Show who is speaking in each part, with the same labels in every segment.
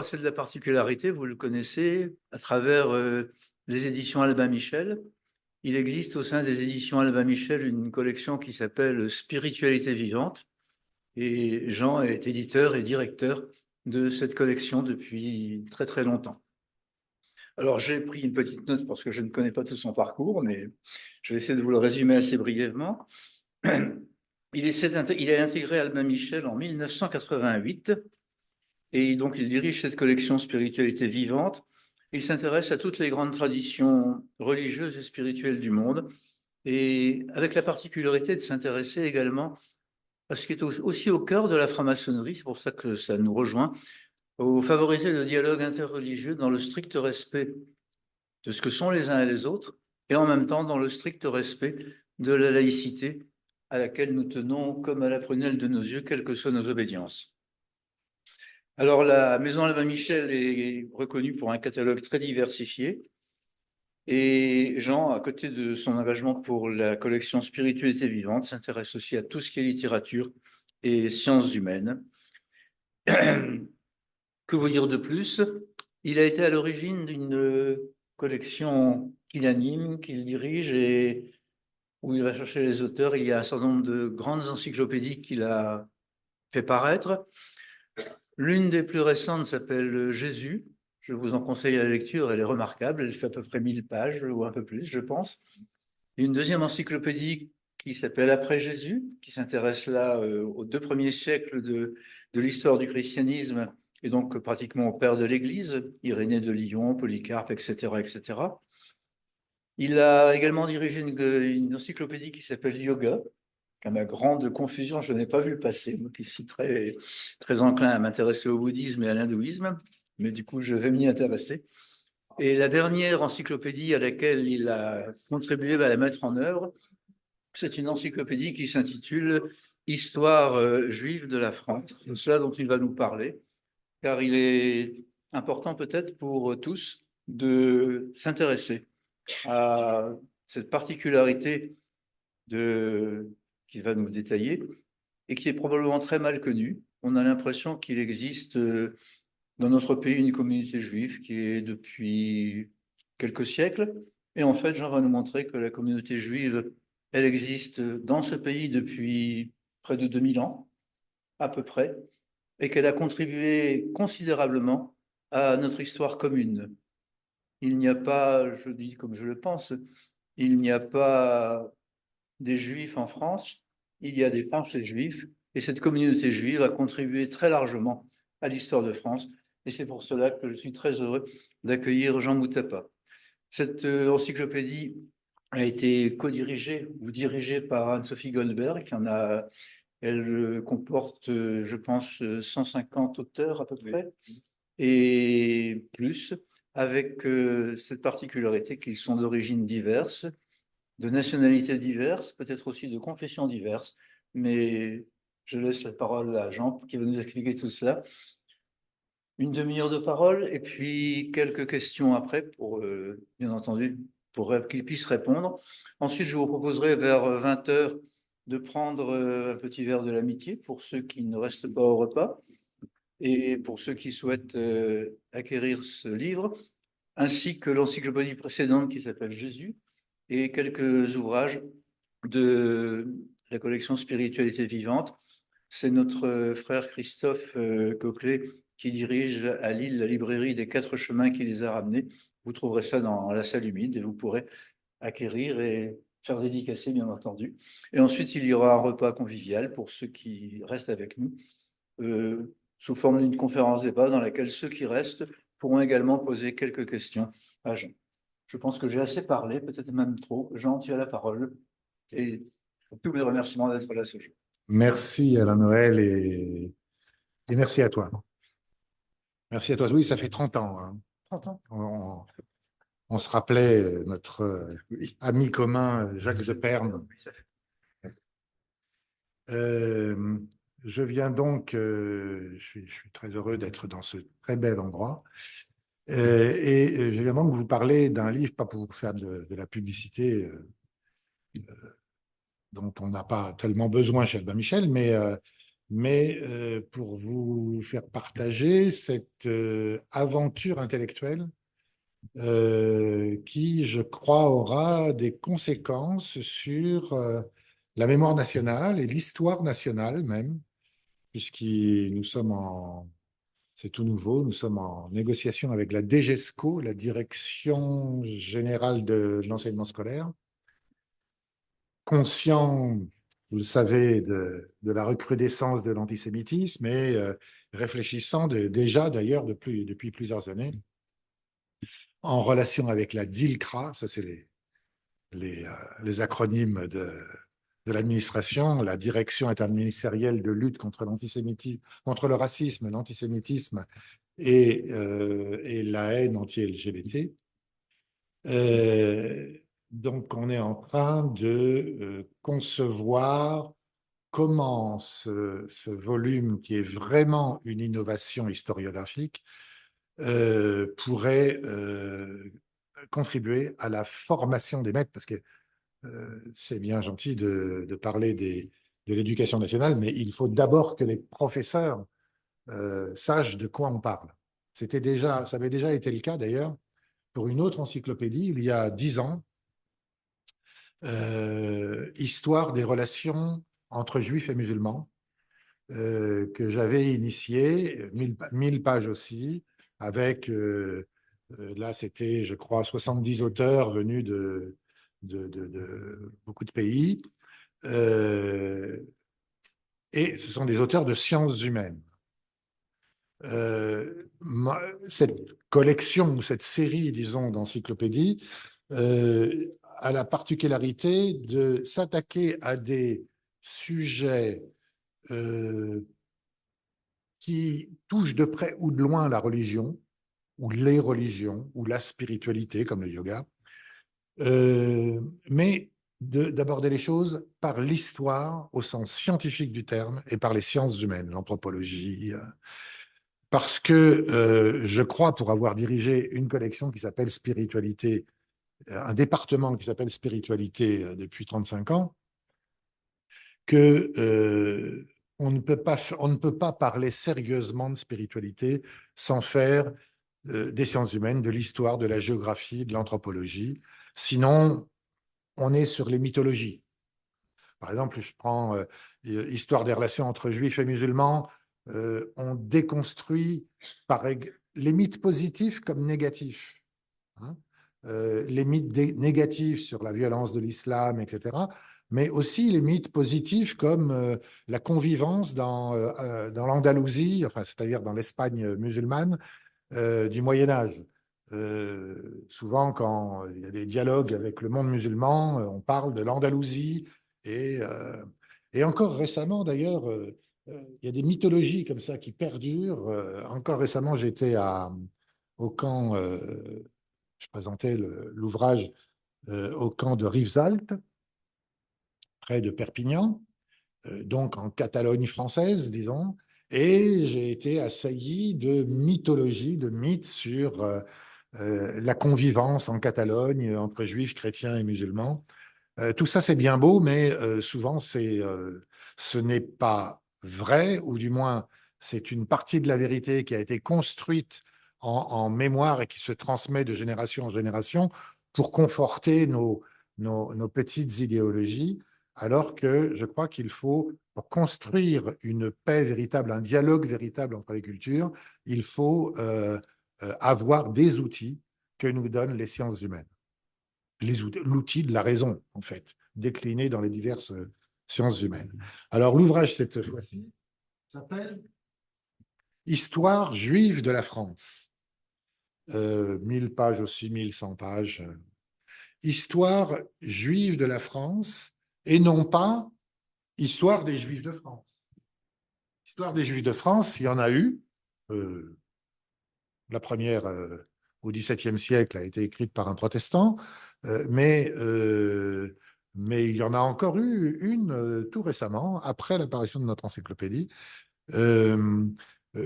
Speaker 1: C'est de la particularité, vous le connaissez, à travers les éditions Albin Michel. Il existe au sein des éditions Albin Michel une collection qui s'appelle Spiritualité vivante. Et Jean est éditeur et directeur de cette collection depuis très très longtemps. Alors j'ai pris une petite note parce que je ne connais pas tout son parcours, mais je vais essayer de vous le résumer assez brièvement. Il a intégré Albin Michel en 1988 et donc il dirige cette collection Spiritualité vivante. Il s'intéresse à toutes les grandes traditions religieuses et spirituelles du monde et avec la particularité de s'intéresser également à ce qui est aussi au cœur de la franc-maçonnerie, c'est pour ça que ça nous rejoint, au favoriser le dialogue interreligieux dans le strict respect de ce que sont les uns et les autres, et en même temps dans le strict respect de la laïcité à laquelle nous tenons comme à la prunelle de nos yeux, quelles que soient nos obédiences. Alors la Maison Albin Michel est reconnue pour un catalogue très diversifié, et Jean, à côté de son engagement pour la collection Spiritualité vivante, s'intéresse aussi à tout ce qui est littérature et sciences humaines. Que vous dire de plus? Il a été à l'origine d'une collection qu'il anime, qu'il dirige et où il va chercher les auteurs. Il y a un certain nombre de grandes encyclopédies qu'il a fait paraître. L'une des plus récentes s'appelle Jésus. Je vous en conseille la lecture, elle est remarquable. Elle fait à peu près 1000 pages ou un peu plus, je pense. Une deuxième encyclopédie qui s'appelle Après Jésus, qui s'intéresse là aux 2 premiers siècles de l'histoire du christianisme et donc pratiquement au père de l'Église, Irénée de Lyon, Polycarpe, etc., etc. Il a également dirigé une encyclopédie qui s'appelle Yoga. À ma grande confusion, je n'ai pas vu passer, moi qui suis très, très enclin à m'intéresser au bouddhisme et à l'hindouisme, mais du coup, je vais m'y intéresser. Et la dernière encyclopédie à laquelle il a contribué à la mettre en œuvre, c'est une encyclopédie qui s'intitule Histoire juive de la France. C'est cela dont il va nous parler, car il est important peut-être pour tous de s'intéresser à cette particularité qu'il va nous détailler et qui est probablement très mal connue. On a l'impression qu'il existe dans notre pays une communauté juive qui est depuis quelques siècles. Et en fait, Jean va nous montrer que la communauté juive, elle existe dans ce pays depuis près de 2000 ans, à peu près, et qu'elle a contribué considérablement à notre histoire commune. Il n'y a pas, je dis comme je le pense, il n'y a pas des juifs en France, il y a des Français juifs, et cette communauté juive a contribué très largement à l'histoire de France, et c'est pour cela que je suis très heureux d'accueillir Jean Moutapa. Cette encyclopédie a été co-dirigée ou dirigée par Anne-Sophie Goldberg, elle comporte, je pense, 150 auteurs à peu près, et plus, avec cette particularité qu'ils sont d'origines diverses, de nationalités diverses, peut-être aussi de confessions diverses, mais je laisse la parole à Jean qui va nous expliquer tout cela. Une demi-heure de parole et puis quelques questions après pour, bien entendu, pour qu'il puisse répondre. Ensuite, je vous proposerai vers 20 heures de prendre un petit verre de l'amitié pour ceux qui ne restent pas au repas et pour ceux qui souhaitent acquérir ce livre, ainsi que l'encyclopédie précédente qui s'appelle Jésus et quelques ouvrages de la collection Spiritualité vivante. C'est notre frère Christophe Coquelet qui dirige à Lille la librairie des 4 chemins qui les a ramenés. Vous trouverez ça dans la salle humide et vous pourrez acquérir et faire dédicacer, bien entendu. Et ensuite, il y aura un repas convivial pour ceux qui restent avec nous, sous forme d'une conférence débat dans laquelle ceux qui restent pourront également poser quelques questions à Jean. Je pense que j'ai assez parlé, peut-être même trop. Jean, tu as la parole. Et tous mes remerciements d'être là ce jour.
Speaker 2: Merci Alain Noël et merci à toi. Merci à toi. Oui, ça fait 30 ans. Hein.
Speaker 1: 30 ans.
Speaker 2: On se rappelait notre ami commun Jacques de Pernes. Je viens donc, je suis très heureux d'être dans ce très bel endroit. Et je viens donc vous parler d'un livre, pas pour vous faire de la publicité dont on n'a pas tellement besoin chez Albin Michel, mais mais pour vous faire partager cette aventure intellectuelle qui, je crois, aura des conséquences sur la mémoire nationale et l'histoire nationale même, puisque nous sommes en, c'est tout nouveau, nous sommes en négociation avec la DGESCO, la Direction générale de l'enseignement scolaire, conscient, vous le savez, de la recrudescence de l'antisémitisme et réfléchissant déjà d'ailleurs depuis plusieurs années en relation avec la DILCRA, ça c'est les acronymes de l'administration, la Direction interministérielle de lutte contre l'antisémitisme, contre le racisme, l'antisémitisme et la haine anti-LGBT. Donc, on est en train de concevoir comment ce volume, qui est vraiment une innovation historiographique, pourrait contribuer à la formation des maîtres, parce que c'est bien gentil de parler de l'éducation nationale, mais il faut d'abord que les professeurs sachent de quoi on parle. Ça avait déjà été le cas d'ailleurs pour une autre encyclopédie il y a 10 ans, Histoire des relations entre juifs et musulmans, que j'avais initié, 1000 pages aussi, avec, là c'était, je crois, 70 auteurs venus de beaucoup de pays, euh, et ce sont des auteurs de sciences humaines. Cette collection ou cette série, disons, d'encyclopédies a la particularité de s'attaquer à des sujets qui touchent de près ou de loin la religion, ou les religions, ou la spiritualité, comme le yoga, mais d'aborder les choses par l'histoire au sens scientifique du terme et par les sciences humaines, l'anthropologie. Parce que je crois, pour avoir dirigé une collection qui s'appelle Spiritualité, un département qui s'appelle Spiritualité depuis 35 ans, que on ne peut pas parler sérieusement de spiritualité sans faire des sciences humaines, de l'histoire, de la géographie, de l'anthropologie. Sinon, on est sur les mythologies. Par exemple, je prends Histoire des relations entre juifs et musulmans. On déconstruit les mythes positifs comme négatifs. Hein, les mythes négatifs sur la violence de l'islam, etc., mais aussi les mythes positifs comme la convivence dans l'Andalousie, enfin, c'est-à-dire dans l'Espagne musulmane du Moyen Âge. Souvent, quand il y a des dialogues avec le monde musulman, on parle de l'Andalousie et encore récemment, d'ailleurs, il y a des mythologies comme ça qui perdurent. Encore récemment, j'étais au camp, je présentais l'ouvrage au camp de Rivesaltes, près de Perpignan, donc en Catalogne française, disons, et j'ai été assailli de mythologie, de mythes sur la convivence en Catalogne entre juifs, chrétiens et musulmans. Tout ça, c'est bien beau, mais souvent, ce n'est pas vrai, ou du moins, c'est une partie de la vérité qui a été construite en mémoire et qui se transmet de génération en génération pour conforter nos petites idéologies, alors que je crois qu'il faut, pour construire une paix véritable, un dialogue véritable entre les cultures, il faut avoir des outils que nous donnent les sciences humaines, l'outil de la raison, en fait, décliné dans les diverses sciences humaines. Alors, l'ouvrage, cette fois-ci, s'appelle Histoire juive de la France. 1000 pages aussi, 1100 pages. Histoire juive de la France, et non pas Histoire des Juifs de France. Histoire des Juifs de France, il y en a eu. La première, au XVIIe siècle, a été écrite par un protestant, mais il y en a encore eu une tout récemment, après l'apparition de notre encyclopédie.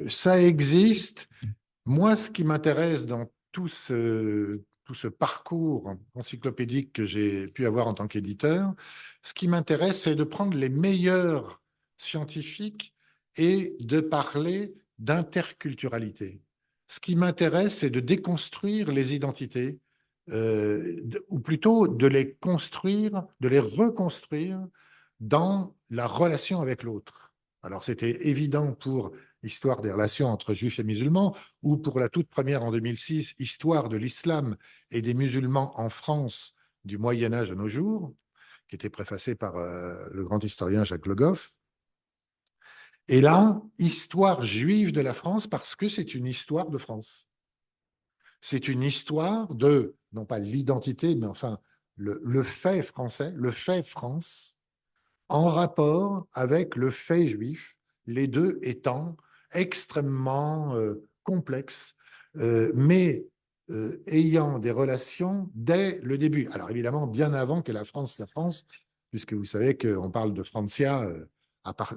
Speaker 2: Ça existe. Moi, ce qui m'intéresse dans tout ce parcours encyclopédique que j'ai pu avoir en tant qu'éditeur, ce qui m'intéresse, c'est de prendre les meilleurs scientifiques et de parler d'interculturalité. Ce qui m'intéresse, c'est de déconstruire les identités, ou plutôt de les construire, de les reconstruire dans la relation avec l'autre. Alors, c'était évident pour Histoire des relations entre juifs et musulmans, ou pour la toute première en 2006, Histoire de l'islam et des musulmans en France du Moyen Âge à nos jours, qui était préfacée par le grand historien Jacques Le Goff. Et là, Histoire juive de la France, parce que c'est une histoire de France. C'est une histoire de, non pas l'identité, mais enfin le fait français, le fait France, en rapport avec le fait juif, les deux étant extrêmement complexes, mais ayant des relations dès le début. Alors évidemment, bien avant que la France, puisque vous savez qu'on parle de Francia,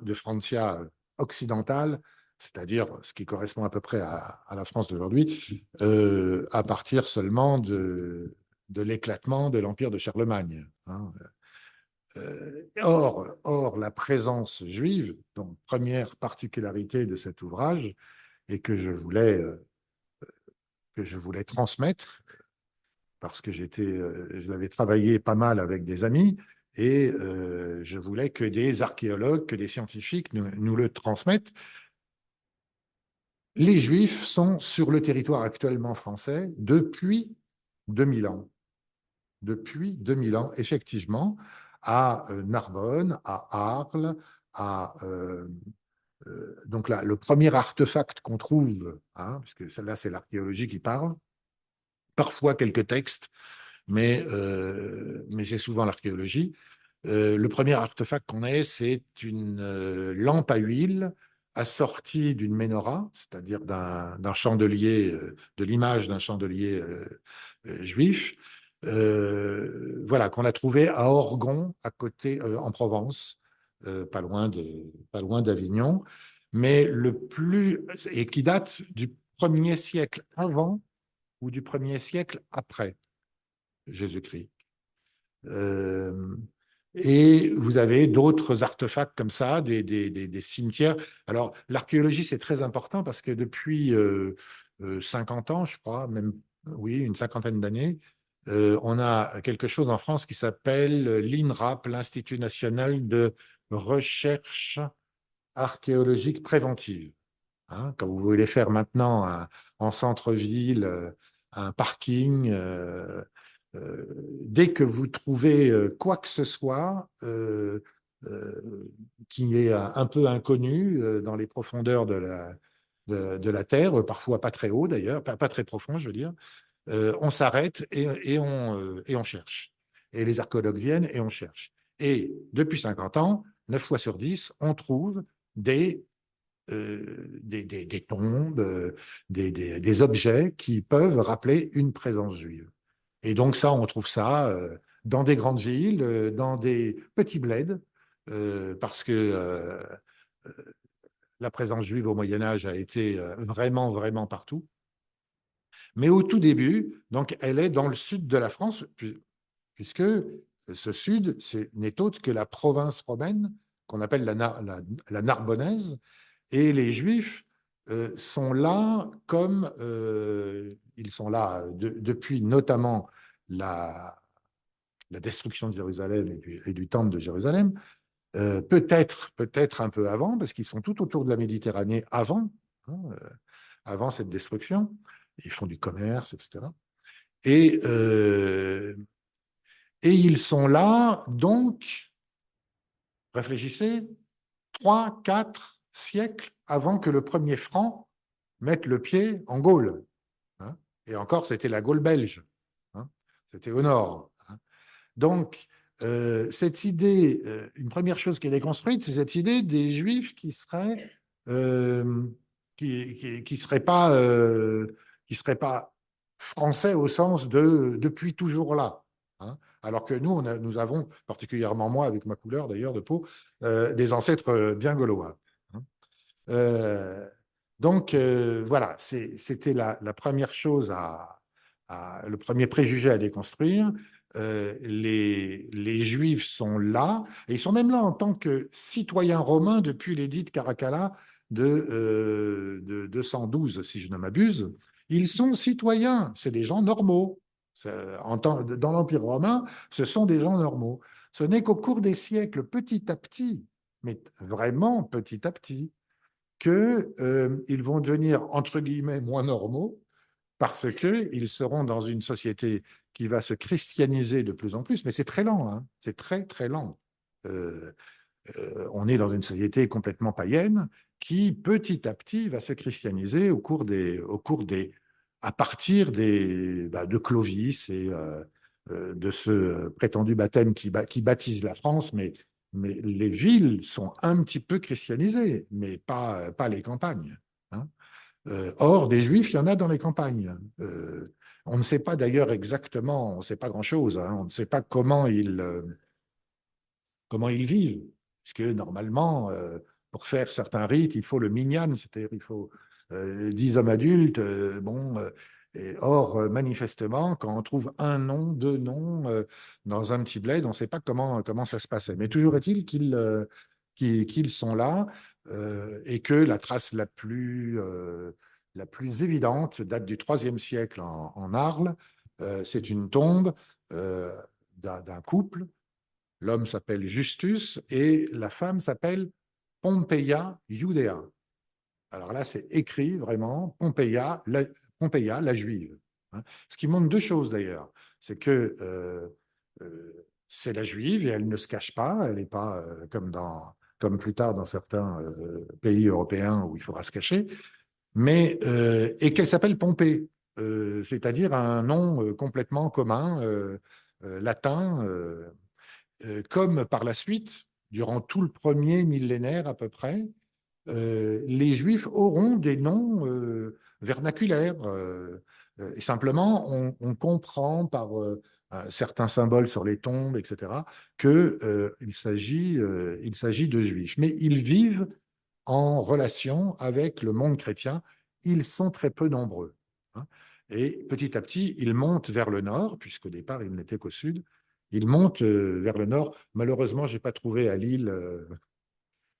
Speaker 2: de Francia occidentale, c'est-à-dire ce qui correspond à peu près à la France d'aujourd'hui, à partir seulement de l'éclatement de l'Empire de Charlemagne. Hein. Or, la présence juive, donc première particularité de cet ouvrage, et que je voulais transmettre, parce que je l'avais travaillé pas mal avec des amis, et je voulais que des archéologues, que des scientifiques nous le transmettent. Les Juifs sont sur le territoire actuellement français depuis 2000 ans. Depuis 2000 ans, effectivement, à Narbonne, à Arles, à donc là, le premier artefact qu'on trouve, hein, puisque celle-là, c'est l'archéologie qui parle, parfois quelques textes, mais c'est souvent l'archéologie. Le premier artefact qu'on ait, c'est une lampe à huile assortie d'une menorah, c'est-à-dire d'un chandelier, de l'image d'un chandelier juif, voilà, qu'on a trouvé à Orgon, à côté, en Provence, pas loin d'Avignon, mais et qui date du 1er siècle avant ou du 1er siècle après Jésus-Christ. Euh, et vous avez d'autres artefacts comme ça, des cimetières. Alors, l'archéologie, c'est très important parce que depuis 50 ans, je crois, même, oui, une cinquantaine d'années, on a quelque chose en France qui s'appelle l'INRAP, l'Institut national de recherche archéologique préventive. Hein, quand vous voulez faire maintenant en centre-ville un parking, dès que vous trouvez quoi que ce soit qui est un peu inconnu dans les profondeurs de la Terre, parfois pas très haut d'ailleurs, pas très profond, je veux dire, on s'arrête et on cherche. Et les archéologues viennent et on cherche. Et depuis 50 ans, 9 fois sur 10, on trouve des tombes, des objets qui peuvent rappeler une présence juive. Et donc ça, on trouve ça dans des grandes villes, dans des petits bleds, parce que la présence juive au Moyen Âge a été vraiment, vraiment partout. Mais au tout début, donc, elle est dans le sud de la France, puisque ce sud n'est autre que la province romaine qu'on appelle la Narbonnaise, et les Juifs sont là comme ils sont là depuis notamment la destruction de Jérusalem et du temple de Jérusalem, peut-être un peu avant, parce qu'ils sont tout autour de la Méditerranée avant, hein, avant cette destruction. Ils font du commerce, etc. Et, et ils sont là, donc, réfléchissez, 3, 4 siècles avant que le premier franc mette le pied en Gaule. Hein. Et encore, c'était la Gaule belge. Hein. C'était au nord. Hein. Donc, cette idée, une première chose qui est déconstruite, c'est cette idée des Juifs qui seraient qui seraient pas français au sens de depuis toujours là. Hein. Alors que nous avons, particulièrement moi, avec ma couleur d'ailleurs de peau, des ancêtres bien gaulois. Hein. Euh, donc, voilà, c'était la première chose le premier préjugé à déconstruire. les Juifs sont là, et ils sont même là en tant que citoyens romains depuis l'édit de Caracalla de 212, si je ne m'abuse. Ils sont citoyens, c'est des gens normaux. Dans l'Empire romain, ce sont des gens normaux. Ce n'est qu'au cours des siècles, petit à petit, mais vraiment petit à petit, qu'ils vont devenir, entre guillemets, moins normaux, parce qu'ils seront dans une société qui va se christianiser de plus en plus, mais c'est très lent, hein, c'est très, très lent. Euh, on est dans une société complètement païenne qui, petit à petit, va se christianiser à partir de Clovis et de ce prétendu baptême qui baptise la France, mais les villes sont un petit peu christianisées, mais pas les campagnes. Hein. Or, des Juifs, il y en a dans les campagnes. On ne sait pas d'ailleurs exactement, on ne sait pas grand-chose, hein, on ne sait pas comment ils vivent, puisque normalement, pour faire certains rites, il faut le minyan, c'est-à-dire il faut 10 hommes adultes. Or, manifestement, quand on trouve un nom, deux noms dans un petit bled, on ne sait pas comment ça se passait. Mais toujours est-il qu'ils sont là et que la trace la plus évidente date du IIIe siècle en Arles. C'est une tombe d'un couple. L'homme s'appelle Justus et la femme s'appelle Pompeia Judea. Alors là, c'est écrit vraiment Pompeia, la juive. Hein. Ce qui montre deux choses d'ailleurs. C'est que c'est la juive et elle ne se cache pas. Elle n'est pas comme plus tard dans certains pays européens où il faudra se cacher, et qu'elle s'appelle Pompée, c'est-à-dire un nom complètement commun, latin. Comme par la suite, durant tout le premier millénaire à peu près, les Juifs auront des noms vernaculaires. Et simplement, on comprend par certains symboles sur les tombes, etc., qu'il s'agit de Juifs. Mais ils vivent en relation avec le monde chrétien. Ils sont très peu nombreux. Hein. Et petit à petit, ils montent vers le nord, puisqu'au départ, ils n'étaient qu'au sud. Ils montent vers le nord. Malheureusement, je n'ai pas trouvé à Lille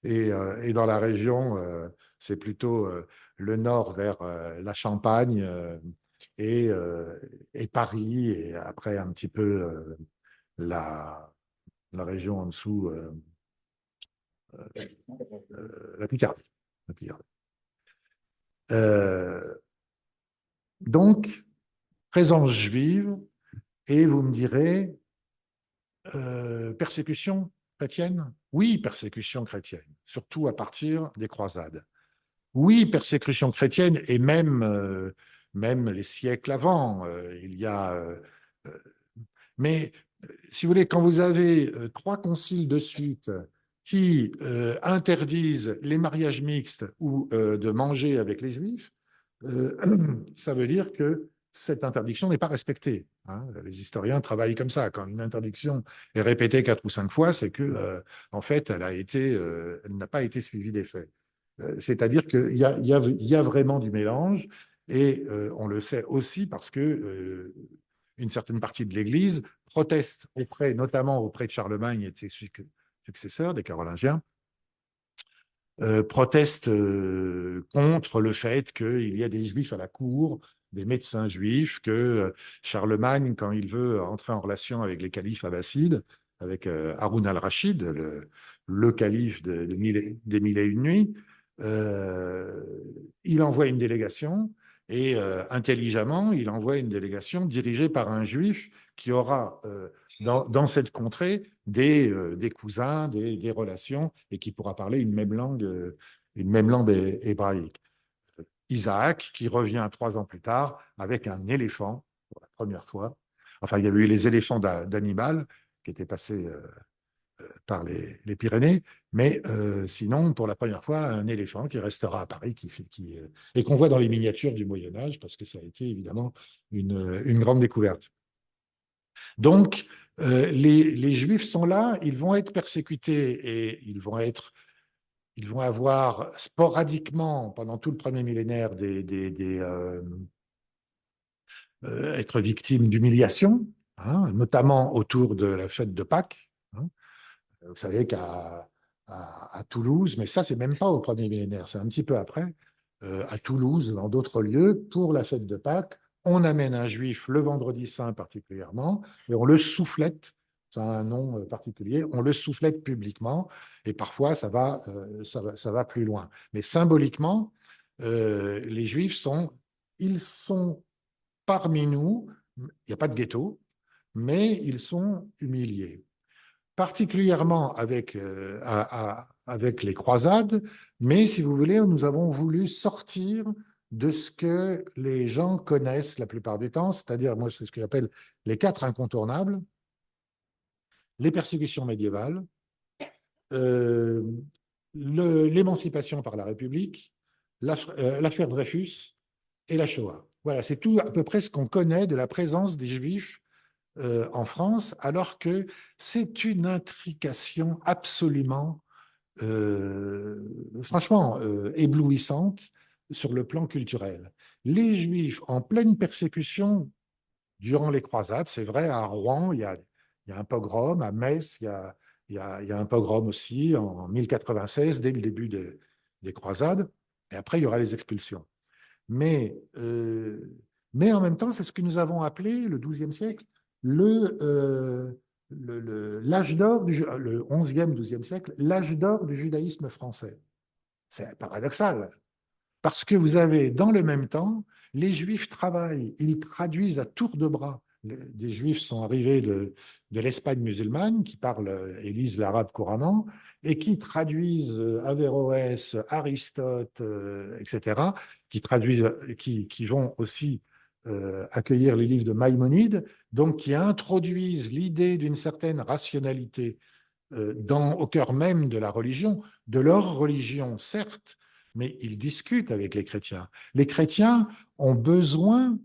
Speaker 2: et dans la région, c'est plutôt le nord vers la Champagne et, euh, et Paris, et après un petit peu la, la région en dessous, la Picardie. La Picardie. Euh, donc, présence juive, et vous me direz, persécution chrétienne? Oui, persécution chrétienne, surtout à partir des croisades. Oui, persécution chrétienne, et même les siècles avant, il y a... euh, mais si vous voulez, quand vous avez trois conciles de suite qui interdisent les mariages mixtes ou de manger avec les juifs, ça veut dire que cette interdiction n'est pas respectée. Hein. Les historiens travaillent comme ça. Quand une interdiction est répétée 4 ou 5 fois, c'est que, en fait, elle n'a pas été suivie des faits. C'est-à-dire qu'il y a vraiment du mélange, et on le sait aussi parce que une certaine partie de l'Église proteste notamment auprès de Charlemagne et de ses successeurs, des Carolingiens, proteste contre le fait qu'il y a des juifs à la cour, des médecins juifs, que Charlemagne, quand il veut entrer en relation avec les califes abbassides, avec Haroun al-Rachid, le calife des Mille et une nuits, euh, il envoie une délégation, et intelligemment, il envoie une délégation dirigée par un juif qui aura dans cette contrée des cousins, des relations, et qui pourra parler une même langue hébraïque. Isaac, qui revient 3 ans plus tard avec un éléphant pour la première fois. Enfin, il y avait eu les éléphants d'Hannibal qui étaient passés par les Pyrénées, mais sinon, pour la première fois, un éléphant qui restera à Paris et qu'on voit dans les miniatures du Moyen Âge, parce que ça a été évidemment une grande découverte. Donc, les Juifs sont là, ils vont être persécutés et ils vont avoir sporadiquement, pendant tout le premier millénaire, être victimes d'humiliation. hein, notamment autour de la fête de Pâques. Hein. Vous savez à Toulouse, mais ça, c'est même pas au premier millénaire, c'est un petit peu après, à Toulouse, dans d'autres lieux, pour la fête de Pâques, on amène un juif le vendredi saint particulièrement, et on le soufflette, ça a un nom particulier, on le soufflette publiquement, et parfois ça va plus loin. Mais symboliquement, les juifs ils sont parmi nous, il n'y a pas de ghetto, mais ils sont humiliés particulièrement avec les croisades, mais si vous voulez, nous avons voulu sortir de ce que les gens connaissent la plupart du temps, c'est-à-dire, moi, c'est ce que j'appelle les quatre incontournables, les persécutions médiévales, euh, l'émancipation par la République, l'affaire Dreyfus et la Shoah. Voilà, c'est tout à peu près ce qu'on connaît de la présence des Juifs en France, alors que c'est une intrication absolument, franchement, éblouissante sur le plan culturel. Les Juifs en pleine persécution durant les croisades, c'est vrai, à Rouen, il y a un pogrom, à Metz, il y a un pogrom aussi en 1096, dès le début des croisades, et après, il y aura les expulsions. Mais, mais en même temps, c'est ce que nous avons appelé, le XIIe siècle, l'âge d'or, le XIe, XIIe siècle, l'âge d'or du judaïsme français. C'est paradoxal, parce que vous avez, dans le même temps, les Juifs travaillent, ils traduisent à tour de bras. Des Juifs sont arrivés de l'Espagne musulmane, qui parlent et lisent l'arabe couramment, et qui traduisent Averroès, Aristote, etc., qui vont aussi accueillir les livres de Maïmonide, donc qui introduisent l'idée d'une certaine rationalité au cœur même de la religion, de leur religion, certes, mais ils discutent avec les chrétiens. Les chrétiens ont besoin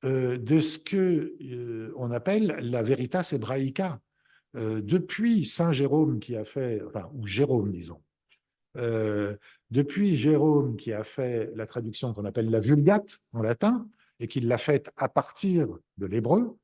Speaker 2: de ce que on appelle la veritas hebraica. Depuis Saint Jérôme qui a fait, enfin, ou Jérôme, disons, depuis Jérôme qui a fait la traduction qu'on appelle la Vulgate en latin, et qui l'a faite à partir de l'hébreu,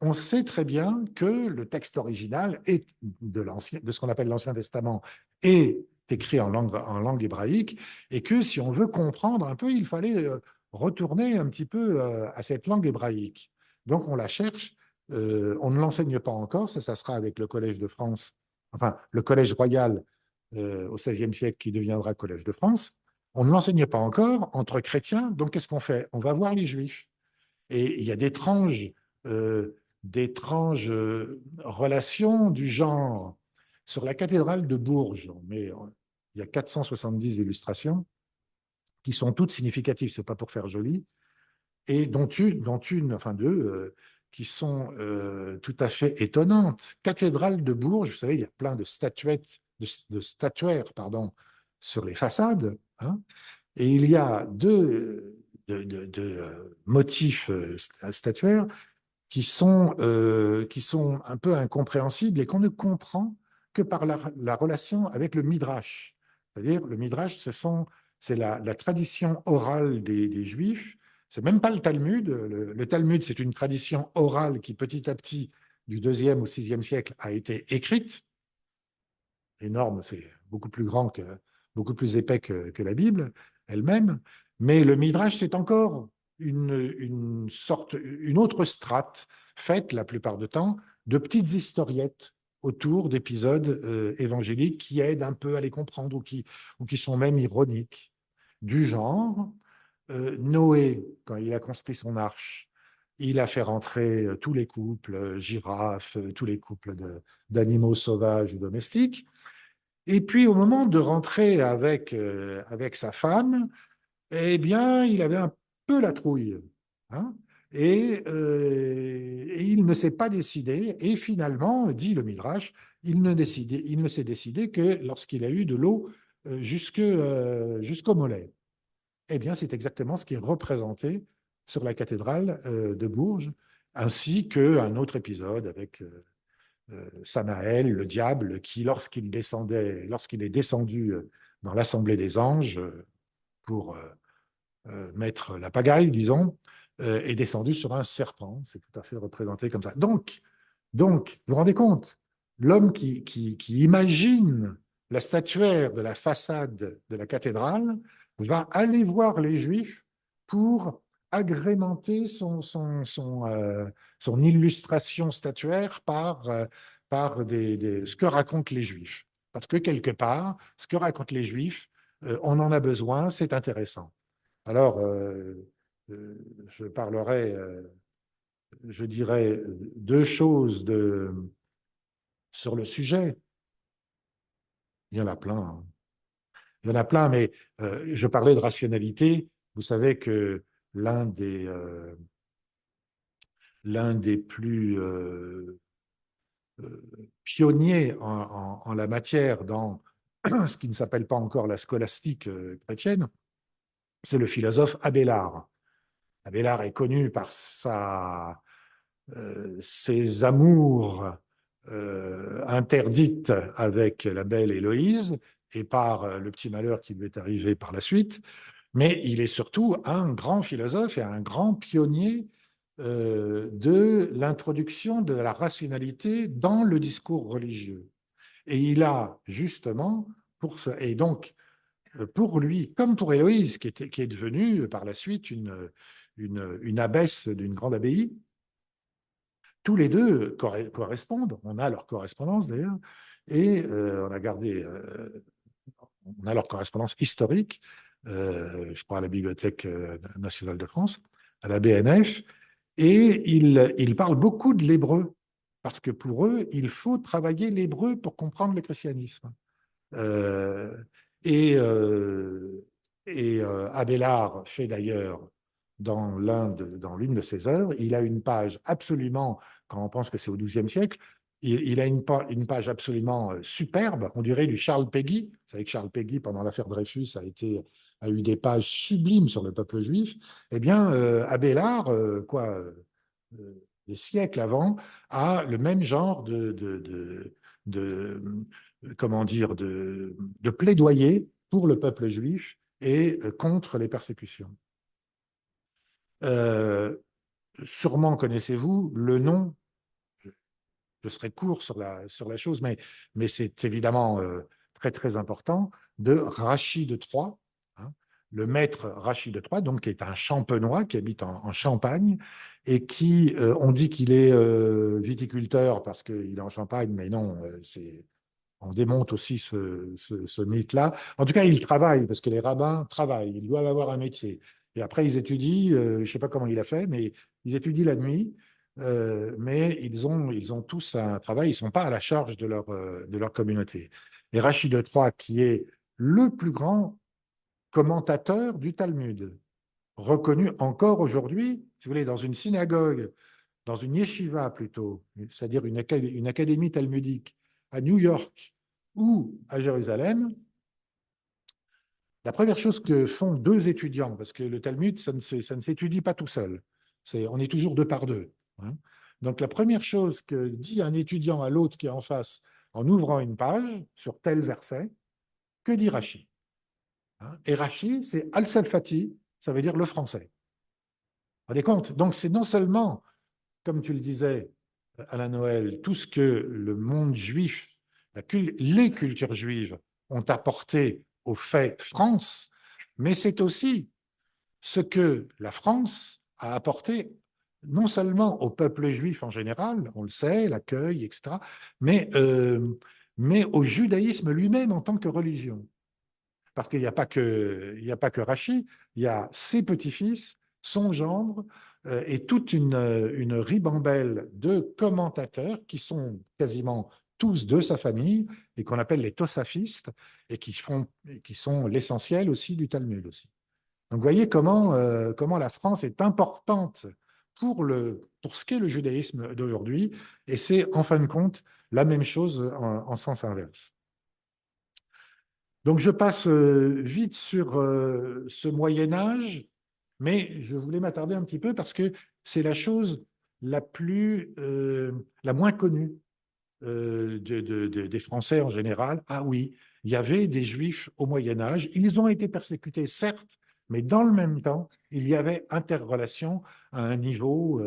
Speaker 2: on sait très bien que le texte original est de ce qu'on appelle l'Ancien Testament est écrit en langue hébraïque, et que si on veut comprendre un peu, il fallait retourner un petit peu à cette langue hébraïque. Donc on la cherche, on ne l'enseigne pas encore, ça sera avec le Collège de France, enfin le Collège royal au XVIe siècle qui deviendra Collège de France. On ne l'enseigne pas encore entre chrétiens, donc qu'est-ce qu'on fait? On va voir les juifs. Et il y a d'étranges relations du genre. Sur la cathédrale de Bourges, mais il y a 470 illustrations qui sont toutes significatives, ce n'est pas pour faire joli, et enfin deux, qui sont tout à fait étonnantes. Cathédrale de Bourges, vous savez, il y a plein de statuettes, de statuaires, pardon, sur les façades, hein, et il y a deux motifs statuaires qui sont un peu incompréhensibles et qu'on ne comprend que par la relation avec le Midrash. C'est-à-dire, le Midrash, c'est la tradition orale des Juifs. C'est même pas le Talmud. Le Talmud, c'est une tradition orale qui, petit à petit, du 2e au 6e siècle, a été écrite. Énorme, c'est beaucoup plus épais que la Bible elle-même. Mais le Midrash, c'est encore une autre strate faite la plupart du temps de petites historiettes autour d'épisodes évangéliques qui aident un peu à les comprendre ou qui sont même ironiques. Du genre, Noé, quand il a construit son arche, il a fait rentrer tous les couples, girafes, tous les couples d'animaux sauvages ou domestiques. Et puis, au moment de rentrer avec sa femme, eh bien, il avait un peu la trouille. Hein, et il ne s'est pas décidé. Et finalement, dit le Midrash, il ne s'est décidé que lorsqu'il a eu de l'eau jusqu'au mollet. Eh bien, c'est exactement ce qui est représenté sur la cathédrale de Bourges, ainsi qu'un autre épisode avec Samaël, le diable, qui, lorsqu'il est descendu dans l'assemblée des anges pour mettre la pagaille, disons, est descendu sur un serpent. C'est tout à fait représenté comme ça. Donc vous vous rendez compte, l'homme qui imagine la statuaire de la façade de la cathédrale va aller voir les Juifs pour agrémenter son illustration statuaire par ce que racontent les Juifs. Parce que quelque part, ce que racontent les Juifs, on en a besoin, c'est intéressant. Alors, je parlerai, je dirais, deux choses sur le sujet. Il y en a plein, hein. Il y en a plein, mais je parlais de rationalité. Vous savez que l'un des plus pionniers en la matière dans ce qui ne s'appelle pas encore la scolastique chrétienne, c'est le philosophe Abélard. Abélard est connu par ses amours interdites avec la belle Héloïse et par le petit malheur qui lui est arrivé par la suite, mais il est surtout un grand philosophe et un grand pionnier de l'introduction de la rationalité dans le discours religieux. Et il a justement, et donc pour lui, comme pour Héloïse, qui est devenue par la suite une abbesse d'une grande abbaye, tous les deux correspondent, on a leur correspondance d'ailleurs, et on a leur correspondance historique, je crois à la Bibliothèque nationale de France, à la BNF, et ils parlent beaucoup de l'hébreu, parce que pour eux, il faut travailler l'hébreu pour comprendre le christianisme. Euh, et Abélard fait d'ailleurs dans l'une de ses œuvres, il a une page absolument, quand on pense que c'est au XIIe siècle, il a une page absolument superbe, on dirait du Charles Péguy. Vous savez que Charles Péguy, pendant l'affaire Dreyfus, a eu des pages sublimes sur le peuple juif. Eh bien, Abélard, des siècles avant, a le même genre de comment dire, de plaidoyer pour le peuple juif et contre les persécutions. Euh, Sûrement connaissez-vous le nom, je serai court sur la chose, mais c'est évidemment très très important, de Rachid de Troyes, hein, le maître Rachid de Troyes, donc qui est un champenois qui habite en Champagne et qui, on dit qu'il est viticulteur parce qu'il est en Champagne, mais non, on démonte aussi ce mythe-là. En tout cas, ils travaillent, parce que les rabbins travaillent, ils doivent avoir un métier. Et après, ils étudient, je ne sais pas comment il a fait, mais ils étudient la nuit, mais ils ont tous un travail, ils ne sont pas à la charge de leur communauté. Et Rachid de Troyes, qui est le plus grand commentateur du Talmud, reconnu encore aujourd'hui, si vous voulez, dans une synagogue, dans une yeshiva plutôt, c'est-à-dire une académie talmudique à New York ou à Jérusalem, la première chose que font deux étudiants, parce que le Talmud, ça ne s'étudie pas tout seul, on est toujours deux par deux, hein. Donc la première chose que dit un étudiant à l'autre qui est en face en ouvrant une page sur tel verset, que dit Rashi, hein? Et Rashi, c'est Al-Salfati, ça veut dire le français. Vous vous rendez compte? Donc c'est non seulement, comme tu le disais, Alain Noël, tout ce que le monde juif, les cultures juives ont apporté au fait France, mais c'est aussi ce que la France a apporté non seulement au peuple juif en général, on le sait, l'accueil, etc., mais au judaïsme lui-même en tant que religion. Parce qu'il n'y a pas que Rachid, il y a ses petits-fils, son gendre, et toute une ribambelle de commentateurs qui sont quasiment tous de sa famille et qu'on appelle les tosafistes et qui sont l'essentiel aussi du Talmud aussi. Donc vous voyez comment la France est importante pour ce qu'est le judaïsme d'aujourd'hui, et c'est en fin de compte la même chose en sens inverse. Donc je passe vite sur ce Moyen Âge, mais je voulais m'attarder un petit peu parce que c'est la chose la moins connue des Français en général. Ah oui, il y avait des Juifs au Moyen Âge. Ils ont été persécutés, certes, Mais dans le même temps, il y avait interrelation à un niveau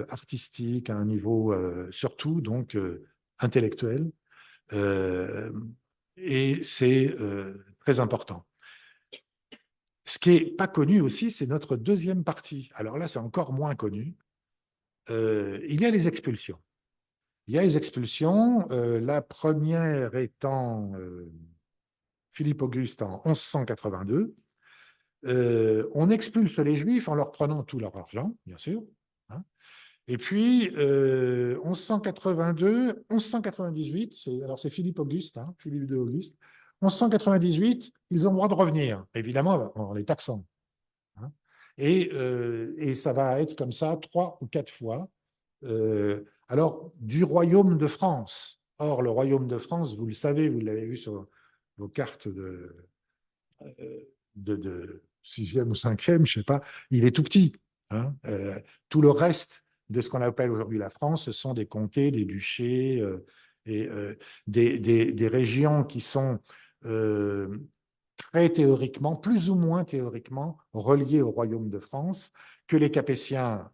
Speaker 2: artistique, à un niveau surtout donc intellectuel. Euh, et c'est très important. Ce qui n'est pas connu aussi, c'est notre deuxième partie. Alors là, c'est encore moins connu. Il y a les expulsions. Il y a les expulsions, la première étant Philippe Auguste en 1182. On expulse les Juifs en leur prenant tout leur argent, bien sûr. Hein. Et puis, 1182, 1198, alors c'est Philippe Auguste, hein, Philippe de Auguste, 1198, ils ont le droit de revenir, évidemment en les taxant. Hein. Et ça va être comme ça 3 ou 4 fois. Alors, du royaume de France. Or, le royaume de France, vous le savez, vous l'avez vu sur vos cartes de 6e ou 5e, je ne sais pas, il est tout petit. Hein. Tout le reste de ce qu'on appelle aujourd'hui la France, ce sont des comtés, des duchés et des régions qui sont très théoriquement, plus ou moins théoriquement, reliées au royaume de France, que les Capétiens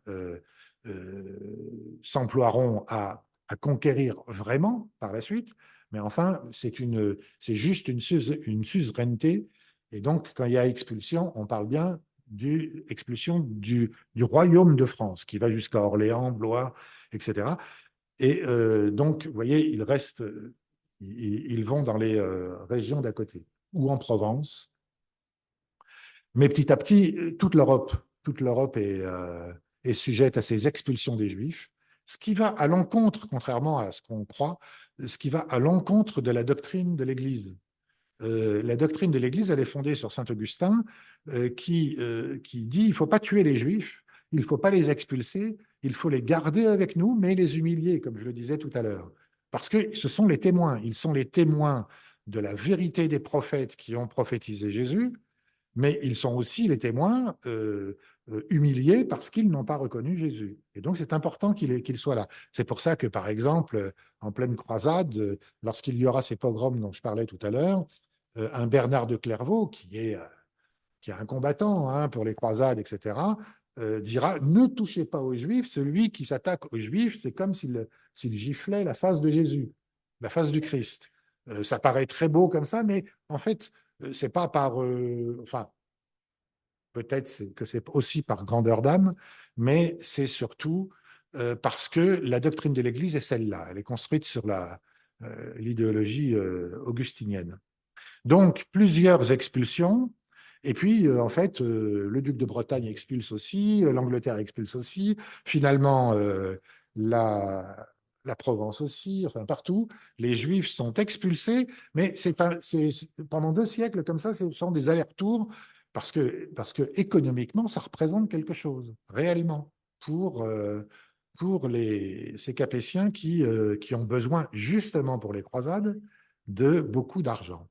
Speaker 2: s'emploieront à conquérir vraiment par la suite. Mais enfin, c'est juste une suzeraineté. Et donc, quand il y a expulsion, on parle bien d'expulsion du royaume de France, qui va jusqu'à Orléans, Blois, etc. Et donc, vous voyez, ils vont dans les régions d'à côté, ou en Provence. Mais petit à petit, toute l'Europe est sujette à ces expulsions des Juifs, ce qui va à l'encontre, contrairement à ce qu'on croit, ce qui va à l'encontre de la doctrine de l'Église. La doctrine de l'Église, elle est fondée sur saint Augustin, qui dit il ne faut pas tuer les Juifs, il ne faut pas les expulser, il faut les garder avec nous, mais les humilier, comme je le disais tout à l'heure. Parce que ce sont les témoins, ils sont les témoins de la vérité des prophètes qui ont prophétisé Jésus, mais ils sont aussi les témoins humiliés parce qu'ils n'ont pas reconnu Jésus. Et donc, c'est important qu'il soit là. C'est pour ça que, par exemple, en pleine croisade, lorsqu'il y aura ces pogroms dont je parlais tout à l'heure, un Bernard de Clairvaux, qui est un combattant hein, pour les croisades, etc., dira « Ne touchez pas aux Juifs, celui qui s'attaque aux Juifs, c'est comme s'il giflait la face de Jésus, la face du Christ. » Ça paraît très beau comme ça, mais en fait, c'est pas par... enfin, peut-être que c'est aussi par grandeur d'âme, mais c'est surtout parce que la doctrine de l'Église est celle-là. Elle est construite sur l'idéologie augustinienne. Donc, plusieurs expulsions. Et puis, en fait, le duc de Bretagne expulse aussi, l'Angleterre expulse aussi, finalement, la Provence aussi, enfin partout, les Juifs sont expulsés, mais pendant 2 siècles comme ça, ce sont des allers-retours parce que économiquement, ça représente quelque chose, réellement, pour ces Capétiens qui ont besoin, justement pour les croisades, de beaucoup d'argent.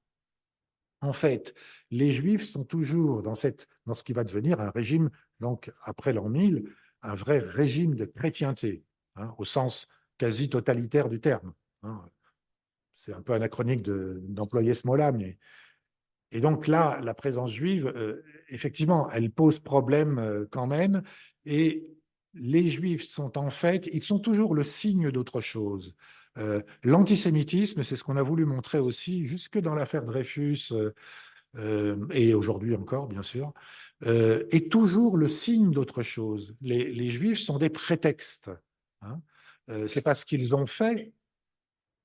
Speaker 2: En fait, les Juifs sont toujours dans ce qui va devenir un régime, donc après l'an 1000, un vrai régime de chrétienté, hein, au sens quasi totalitaire du terme. Hein. C'est un peu anachronique d'employer ce mot-là, mais... Et donc là, la présence juive, effectivement, elle pose problème quand même, et les Juifs sont en fait, ils sont toujours le signe d'autre chose. L'antisémitisme, c'est ce qu'on a voulu montrer aussi, jusque dans l'affaire Dreyfus, et aujourd'hui encore, bien sûr, est toujours le signe d'autre chose. Les Juifs sont des prétextes. Hein. C'est pas ce qu'ils ont fait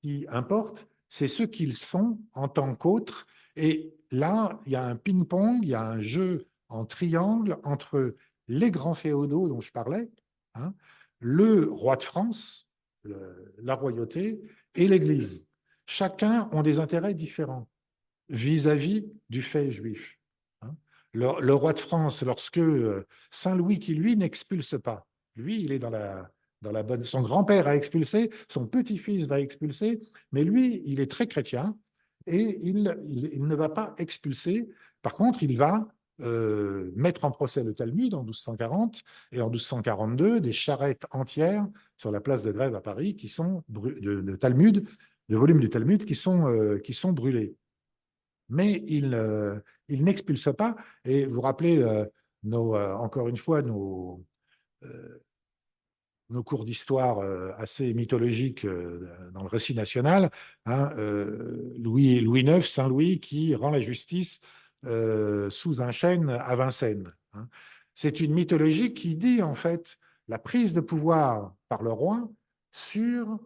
Speaker 2: qui importe, c'est ce qu'ils sont en tant qu'autres. Et là, il y a un ping-pong, il y a un jeu en triangle entre les grands féodaux dont je parlais, hein, le roi de France, la royauté, et l'Église. Chacun ont des intérêts différents vis-à-vis du fait juif. Hein. Le roi de France, lorsque Saint-Louis, qui lui n'expulse pas, lui, il est dans la bonne... Son grand-père a expulsé, son petit-fils va expulser, mais lui, il est très chrétien et il ne va pas expulser. Par contre, il va mettre en procès le Talmud en 1240 et en 1242, des charrettes entières sur la place de Grève à Paris qui sont de Talmud, de volumes du Talmud qui sont brûlés. mais il n'expulse pas. Et vous vous rappelez, encore une fois, euh, nos cours d'histoire assez mythologiques dans le récit national, hein, Louis IX, Saint-Louis, qui rend la justice sous un chêne à Vincennes. Hein. C'est une mythologie qui dit en fait la prise de pouvoir par le roi sur,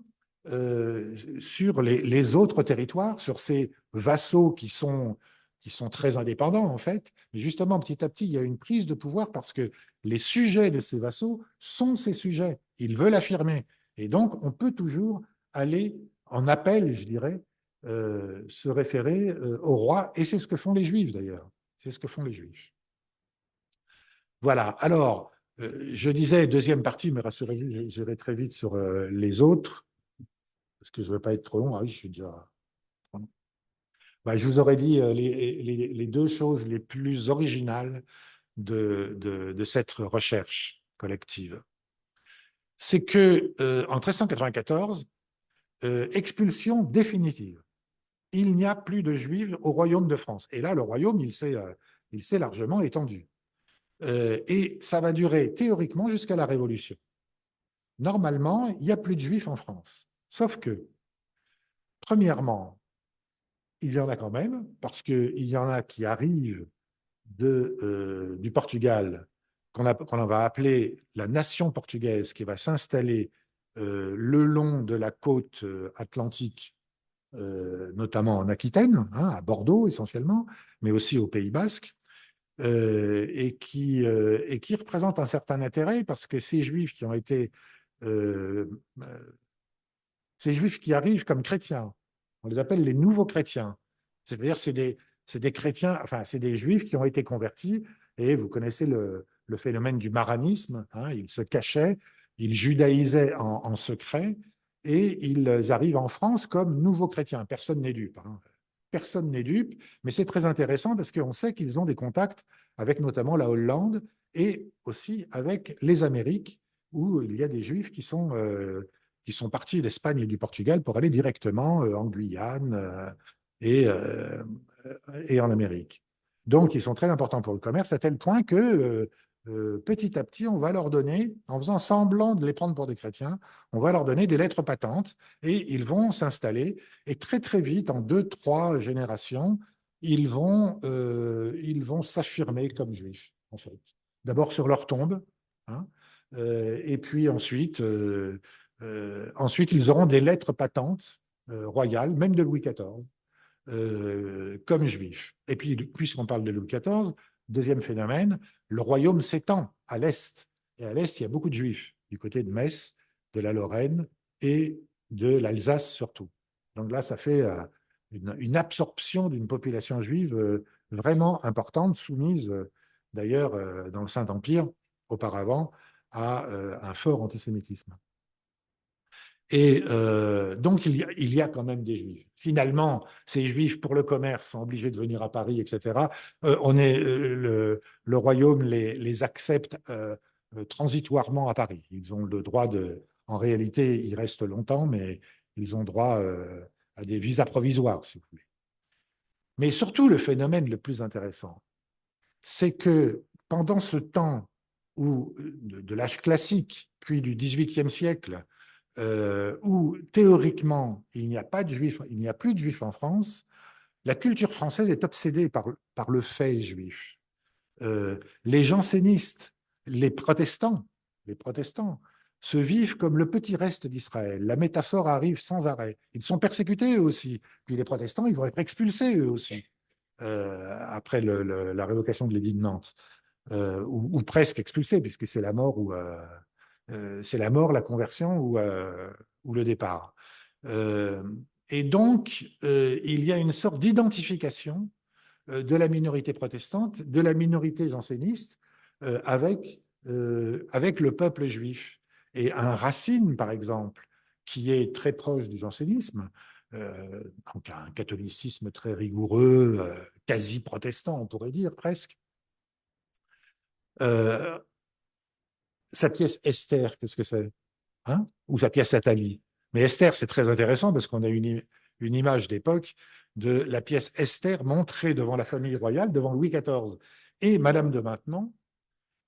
Speaker 2: sur les autres territoires, sur ces vassaux qui sont très indépendants en fait. Mais justement, petit à petit, il y a une prise de pouvoir parce que les sujets de ces vassaux sont ces sujets. Ils veulent affirmer. Et donc, on peut toujours aller en appel, je dirais, se référer au roi. Et c'est ce que font les Juifs, d'ailleurs. C'est ce que font les Juifs. Voilà. Alors, je disais deuxième partie, mais rassurez-vous, j'irai très vite sur les autres, parce que je ne veux pas être trop long. Ah oui, je suis déjà... Bah, je vous aurais dit les deux choses les plus originales de cette recherche collective. C'est que en 1394, expulsion définitive. Il n'y a plus de juifs au royaume de France. Et là, le royaume, il s'est largement étendu. Et ça va durer théoriquement jusqu'à la Révolution. Normalement, il n'y a plus de juifs en France. Sauf que, premièrement, il y en a quand même, parce qu'il y en a qui arrivent du Portugal, qu'on va appeler la nation portugaise, qui va s'installer le long de la côte atlantique, notamment en Aquitaine, hein, à Bordeaux essentiellement, mais aussi au Pays Basque, et qui représente un certain intérêt parce que ces Juifs qui ont été, euh, ces Juifs qui arrivent comme chrétiens, on les appelle les nouveaux chrétiens. C'est-à-dire c'est des chrétiens, enfin c'est des Juifs qui ont été convertis, et vous connaissez le phénomène du maranisme, hein, ils se cachaient, ils judaïsaient en secret, et ils arrivent en France comme nouveaux chrétiens. Personne n'est dupe. Hein. Personne n'est dupe, mais c'est très intéressant parce qu'on sait qu'ils ont des contacts avec notamment la Hollande et aussi avec les Amériques, où il y a des Juifs qui sont partis d'Espagne et du Portugal pour aller directement en Guyane et, euh, et en Amérique. Donc, ils sont très importants pour le commerce, à tel point que petit à petit, on va leur donner, en faisant semblant de les prendre pour des chrétiens, on va leur donner des lettres patentes et ils vont s'installer. Et très, très vite, en deux, trois générations, ils vont s'affirmer comme juifs, en fait. D'abord sur leur tombe, hein, et puis ensuite, ils auront des lettres patentes royales, même de Louis XIV, comme juifs. Et puis, puisqu'on parle de Louis XIV, deuxième phénomène, le royaume s'étend à l'Est. Et à l'Est, il y a beaucoup de juifs, du côté de Metz, de la Lorraine et de l'Alsace surtout. Donc là, ça fait une absorption d'une population juive vraiment importante, soumise d'ailleurs dans le Saint-Empire auparavant à un fort antisémitisme. Et donc, il y a quand même des juifs. Finalement, ces juifs, pour le commerce, sont obligés de venir à Paris, etc. Le royaume les accepte transitoirement à Paris. Ils ont le droit de. En réalité, ils restent longtemps, mais ils ont droit à des visas provisoires, si vous voulez. Mais surtout, le phénomène le plus intéressant, c'est que pendant ce temps de l'âge classique, puis du XVIIIe siècle, où théoriquement il n'y a pas de juifs, il n'y a plus de juifs en France, la culture française est obsédée par le fait juif. Les jansénistes, les protestants se vivent comme le petit reste d'Israël. La métaphore arrive sans arrêt. Ils sont persécutés eux aussi. Puis les protestants, ils vont être expulsés eux aussi après la révocation de l'édit de Nantes, ou presque expulsés, puisque c'est la mort c'est la mort, la conversion ou le départ. Euh, et donc, il y a une sorte d'identification de la minorité protestante, de la minorité janséniste avec le peuple juif. Et un Racine, par exemple, qui est très proche du jansénisme, donc un catholicisme très rigoureux, quasi protestant, on pourrait dire presque. Euh, Sa pièce Esther, qu'est-ce que c'est, hein? Ou sa pièce Athalie. Mais Esther, c'est très intéressant parce qu'on a une image d'époque de la pièce Esther montrée devant la famille royale, devant Louis XIV et Madame de Maintenon,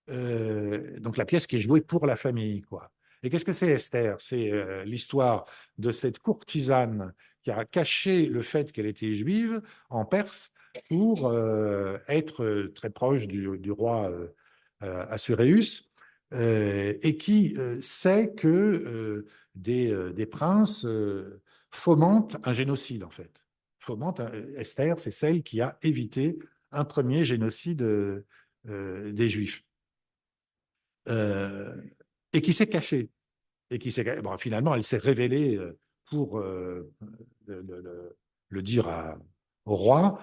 Speaker 2: donc la pièce qui est jouée pour la famille, quoi. Et qu'est-ce que c'est Esther? C'est l'histoire de cette courtisane qui a caché le fait qu'elle était juive en Perse pour être très proche du roi Assuérus, et qui sait que des princes fomentent un génocide, en fait. Esther, c'est celle qui a évité un premier génocide des Juifs. Euh, et qui s'est cachée. Bon, finalement, elle s'est révélée pour le dire au roi,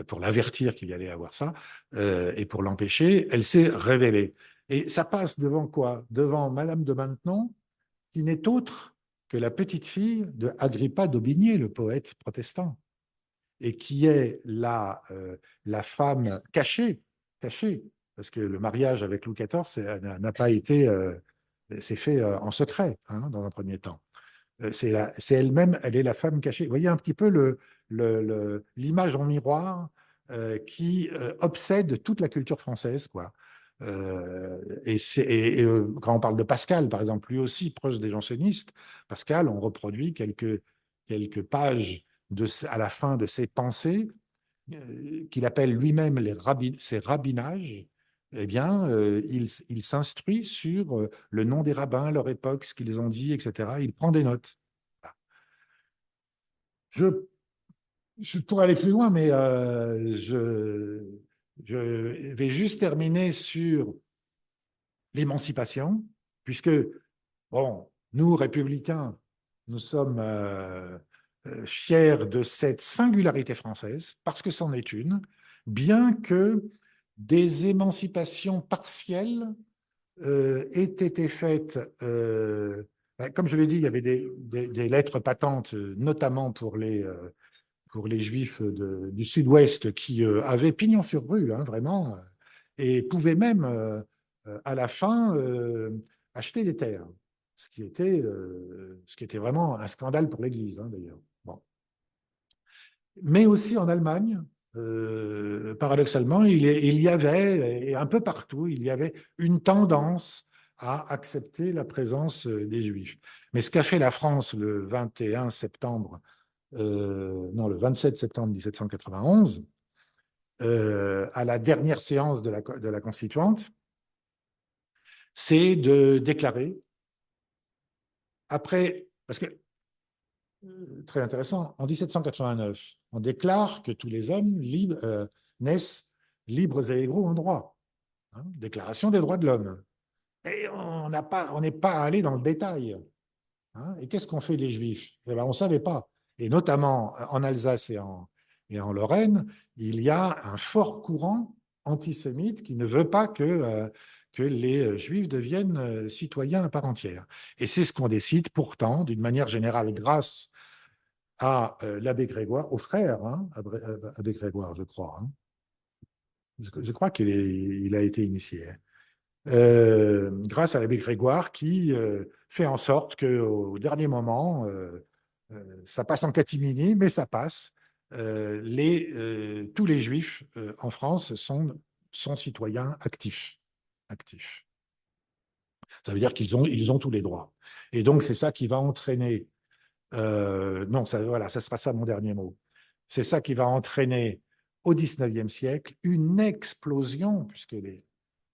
Speaker 2: pour l'avertir qu'il y allait avoir ça, et pour l'empêcher. Elle s'est révélée. Et ça passe devant quoi? Devant Madame de Maintenon, qui n'est autre que la petite fille de Agrippa d'Aubigné, le poète protestant, et qui est la femme cachée, parce que le mariage avec Louis XIV n'a pas été, c'est fait en secret, hein, dans un premier temps. C'est elle-même, elle est la femme cachée. Vous voyez un petit peu l'image en miroir qui obsède toute la culture française, quoi. Quand on parle de Pascal, par exemple, lui aussi proche des jansénistes, Pascal, on reproduit quelques pages à la fin de ses pensées, qu'il appelle lui-même ses rabbinages. Eh bien, il s'instruit sur le nom des rabbins, leur époque, ce qu'ils ont dit, etc. Il prend des notes. Je, je pourrais aller plus loin, mais je vais juste terminer sur l'émancipation, puisque, bon, nous, républicains, nous sommes fiers de cette singularité française, parce que c'en est une, bien que des émancipations partielles aient été faites. Comme je l'ai dit, il y avait des lettres patentes, notamment pour les Juifs du Sud-Ouest qui avaient pignon sur rue, hein, vraiment, et pouvaient même, à la fin, acheter des terres, ce qui était vraiment un scandale pour l'Église, hein, d'ailleurs. Bon. Mais aussi en Allemagne, paradoxalement, il y avait, et un peu partout, il y avait une tendance à accepter la présence des Juifs. Mais ce qu'a fait la France le 21 septembre, non, le 27 septembre 1791, à la dernière séance de la Constituante, c'est de déclarer, après, parce que, très intéressant, en 1789, on déclare que tous les hommes naissent libres et égaux en droit. Hein, Déclaration des droits de l'homme. Et on n'est pas allé dans le détail. Hein, et qu'est-ce qu'ont fait les Juifs? Eh ben, on ne savait pas. Et notamment en Alsace et en Lorraine, il y a un fort courant antisémite qui ne veut pas que les Juifs deviennent citoyens à part entière. Et c'est ce qu'on décide pourtant, d'une manière générale, grâce à l'abbé Grégoire, au frère, hein, abbé Grégoire, je crois. Hein. Je crois qu'il a été initié. Grâce à l'abbé Grégoire qui fait en sorte qu'au dernier moment, ça passe en catimini, mais ça passe. Tous les juifs en France sont citoyens actifs. Ça veut dire ils ont tous les droits. Et donc, c'est ça qui va entraîner. Non, voilà, ça sera ça mon dernier mot. C'est ça qui va entraîner au XIXe siècle une explosion, puisque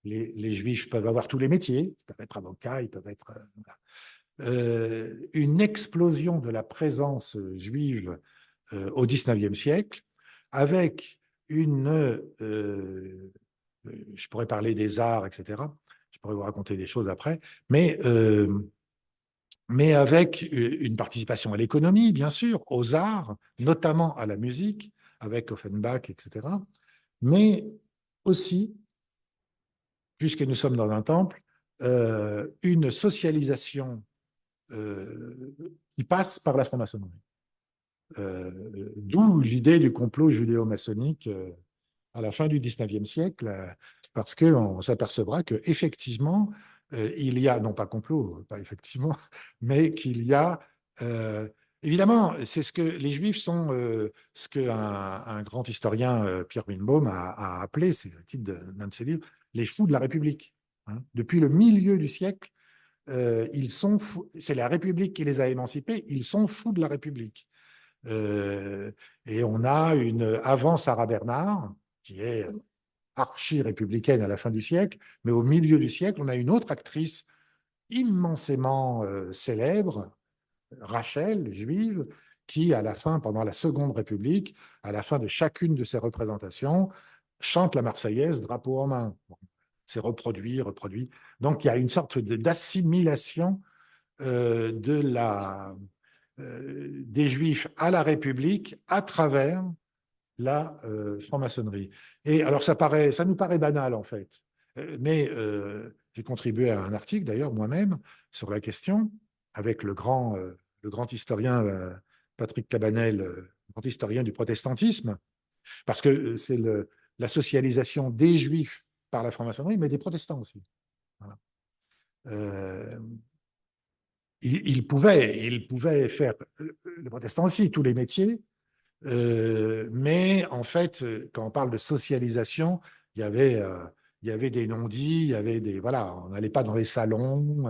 Speaker 2: les Juifs peuvent avoir tous les métiers, ils peuvent être avocats, ils peuvent être... une explosion de la présence juive au XIXe siècle, avec je pourrais parler des arts, etc. Je pourrais vous raconter des choses après, mais avec une participation à l'économie, bien sûr, aux arts, notamment à la musique, avec Offenbach, etc. Mais aussi, puisque nous sommes dans un temple, une socialisation qui passe par la franc-maçonnerie. D'où l'idée du complot judéo-maçonnique à la fin du XIXe siècle, parce qu'on s'apercevra qu'effectivement, il y a, non pas complot, pas effectivement, mais qu'il y a Évidemment, c'est ce que les Juifs sont, ce qu'un un grand historien, Pierre Winbaum, a appelé, c'est le titre d'un de ses livres, les fous de la République. Hein. Depuis le milieu du siècle, ils sont fous, c'est la République qui les a émancipés, ils sont fous de la République. Et on a avant Sarah Bernard, qui est archi-républicaine à la fin du siècle, mais au milieu du siècle, on a une autre actrice immensément célèbre, Rachel, juive, qui, à la fin, pendant la Seconde République, à la fin de chacune de ses représentations, chante la Marseillaise, drapeau en main. Bon, c'est reproduit, reproduit. Donc, il y a une sorte d'assimilation des Juifs à la République à travers la franc-maçonnerie. Et alors, ça nous paraît banal, en fait. Mais j'ai contribué à un article, d'ailleurs, moi-même, sur la question, avec le grand historien Patrick Cabanel, grand historien du protestantisme, parce que c'est la socialisation des Juifs par la franc-maçonnerie, mais des protestants aussi. Voilà. Euh, il pouvait faire, les protestants aussi, tous les métiers, mais en fait, quand on parle de socialisation, il y avait, euh, il y avait des non-dits, il y avait des, voilà, on n'allait pas dans les salons,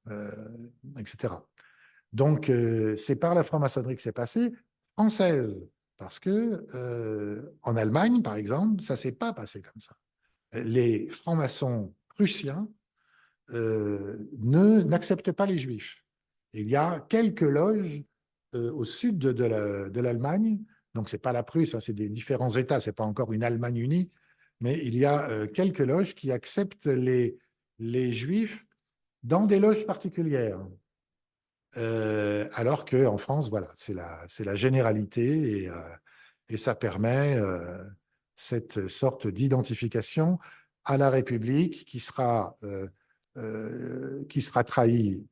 Speaker 2: euh, etc. Donc, c'est par la franc-maçonnerie que c'est passé, française, parce que en Allemagne, par exemple, ça s'est pas passé comme ça. Les francs-maçons prussiens n'acceptent pas les juifs. Il y a quelques loges au sud de l'Allemagne, donc c'est pas la Prusse, hein, c'est des différents États, c'est pas encore une Allemagne unie, mais il y a quelques loges qui acceptent les juifs dans des loges particulières. Alors qu'en France, voilà, c'est la généralité et ça permet cette sorte d'identification à la République qui sera trahie.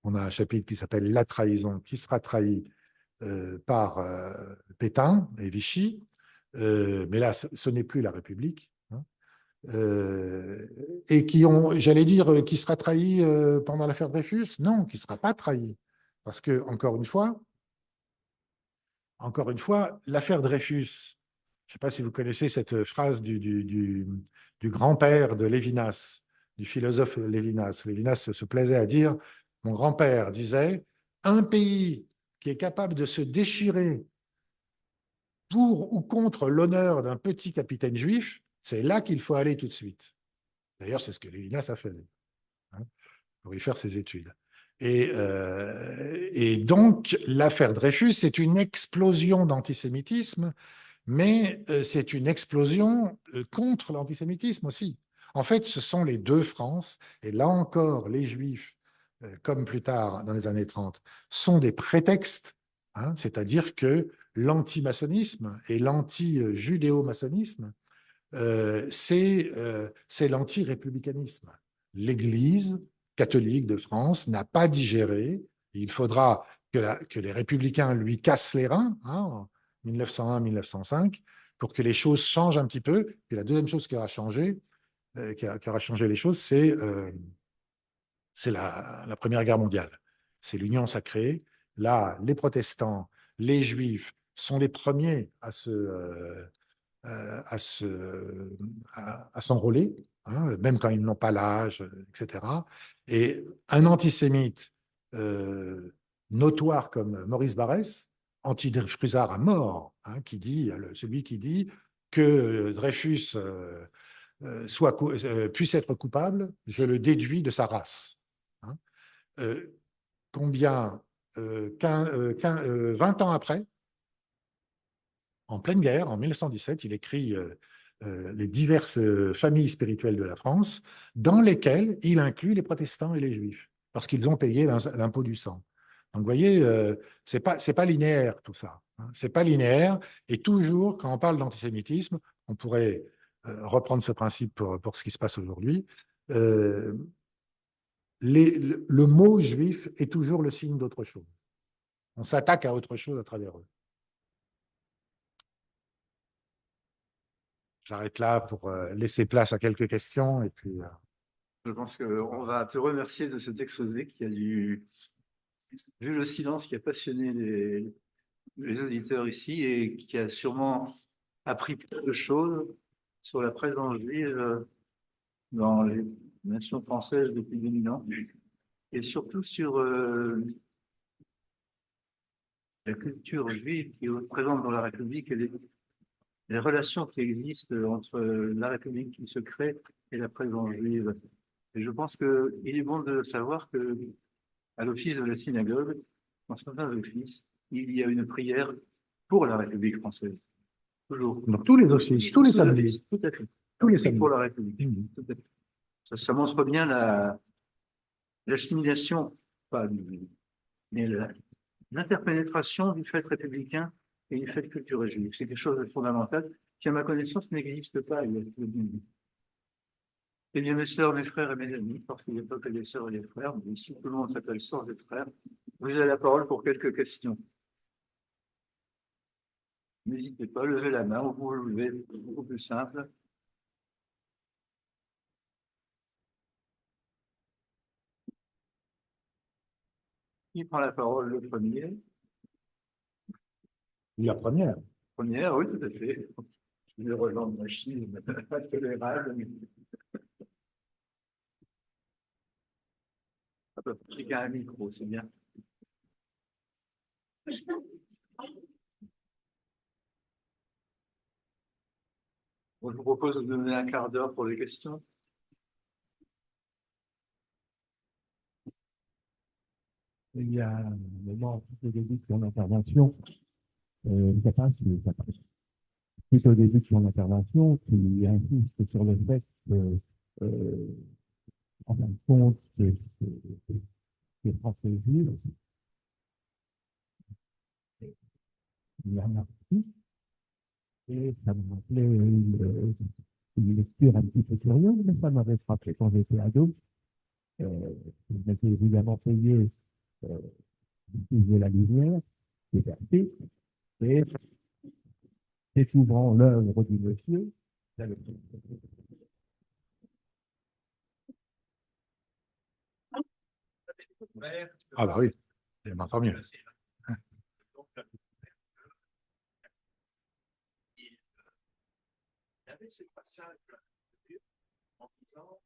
Speaker 2: On a un chapitre qui s'appelle La trahison, qui sera trahie par Pétain et Vichy. Mais là, ce n'est plus la République. Hein. Et j'allais dire, qui sera trahi pendant l'affaire Dreyfus? Non, qui ne sera pas trahi. Parce que, encore une fois, l'affaire Dreyfus, je ne sais pas si vous connaissez cette phrase du grand-père de Lévinas, du philosophe Lévinas. Lévinas se plaisait à dire, mon grand-père disait, un pays qui est capable de se déchirer pour ou contre l'honneur d'un petit capitaine juif, c'est là qu'il faut aller tout de suite. D'ailleurs, c'est ce que Lévinas a fait, hein, pour y faire ses études. Et donc, l'affaire Dreyfus, c'est une explosion d'antisémitisme, mais c'est une explosion contre l'antisémitisme aussi. En fait, ce sont les deux France, et là encore, les Juifs, comme plus tard dans les années 30, sont des prétextes, hein, c'est-à-dire que l'antimaçonnisme et l'anti-judéo-maçonnisme, c'est l'anti-républicanisme. L'Église catholique de France n'a pas digéré. Il faudra que les républicains lui cassent les reins, hein, en 1901-1905, pour que les choses changent un petit peu. Et la deuxième chose qui aura changé, qui aura changé les choses, c'est la Première Guerre mondiale. C'est l'Union sacrée. Là, les protestants, les juifs sont les premiers à s'enrôler, hein, même quand ils n'ont pas l'âge, etc. Et un antisémite notoire comme Maurice Barrès, anti-Dreyfusard à mort, hein, celui qui dit que Dreyfus puisse être coupable, je le déduis de sa race. Hein. Euh, combien 20 ans après, en pleine guerre, en 1917, il écrit les diverses familles spirituelles de la France, dans lesquelles il inclut les protestants et les juifs, parce qu'ils ont payé l'impôt du sang. Donc, vous voyez, c'est pas linéaire tout ça. Hein, c'est pas linéaire. Et toujours, quand on parle d'antisémitisme, on pourrait reprendre ce principe pour ce qui se passe aujourd'hui. Euh, le mot juif est toujours le signe d'autre chose. On s'attaque à autre chose à travers eux. J'arrête là pour laisser place à quelques questions et puis.
Speaker 1: Je pense qu'on va te remercier de cet exposé qui a dû Vu le silence qui a passionné les auditeurs ici et qui a sûrement appris plein de choses sur la présence juive dans les nations françaises depuis 2000 ans et surtout sur la culture juive qui est présente dans la République et les relations qui existent entre la République qui se crée et la présence juive. Et je pense qu'il est bon de savoir que à l'office de la synagogue, dans certains offices, il y a une prière pour la République française. Toujours.
Speaker 2: Dans tous les offices, tous les samedis.
Speaker 1: Tout à fait.
Speaker 2: Tous les
Speaker 1: Oui,
Speaker 2: samedis.
Speaker 1: pour la République. Tout à fait. Ça montre bien l'assimilation, pas mais l'interpénétration du fait républicain et du fait culturel juif. C'est quelque chose de fondamental qui, à ma connaissance, n'existe pas il y a plus de 1000 ans. Eh bien, mes sœurs, mes frères et mes amis, parce qu'il n'y a pas que les sœurs et les frères, mais ici tout le monde s'appelle sœurs et frères, vous avez la parole pour quelques questions. N'hésitez pas, levez la main, vous le levez, c'est beaucoup plus simple. Qui prend la parole le premier?
Speaker 2: La première.
Speaker 1: Première, oui, tout à fait. Je vais rejoindre machine, pas tolérable. À peu près qu'à un micro, c'est bien. Bon, je vous propose de donner un quart d'heure pour les questions.
Speaker 3: Il y a un moment tout au début de son intervention, ça passe, ça passe. Tout au début de son intervention, qui insiste sur le fait que, en fin de compte, ces Français juifs, il y en a plus, et ça me rappelait une lecture un petit peu curieuse, mais ça m'avait frappé quand j'étais ado. Je m'étais évidemment payé de la lumière, des versets, et découvrant l'œuvre du monsieur,
Speaker 2: Ah bah oui, je m'entends mieux.
Speaker 4: Il y avait ce passage en disant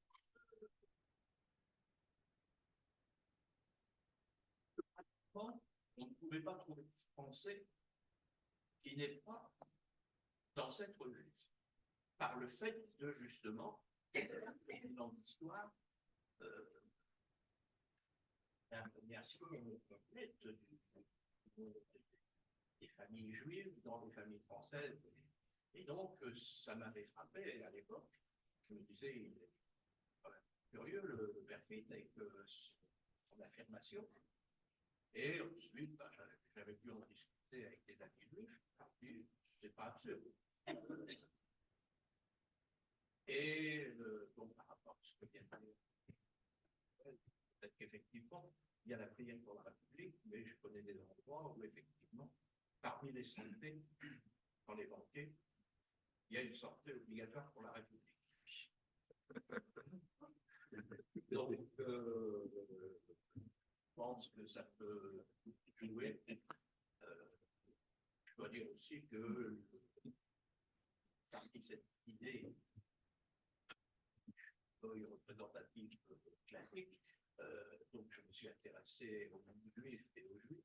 Speaker 4: on ne pouvait pas trouver de français qui n'est pas d'ancêtre juif, par le fait de justement, dans l'histoire, l'imprégnation complète des familles juives dans les familles françaises. Et donc, ça m'avait frappé à l'époque. Je me disais, il est quand même curieux, le Berkit, avec son affirmation. Et ensuite, j'avais pu en discuter avec des amis juifs, et c'est pas absurde. Et donc, par rapport à ce que vient de dire, peut-être qu'effectivement, il y a la prière pour la République, mais je connais des endroits où, effectivement, parmi les santé, dans les banquets, il y a une sortie obligatoire pour la République. Donc, je pense que ça peut jouer. Je dois dire aussi que parmi cette idée représentative classique, donc je me suis intéressé au monde juif et aux juifs.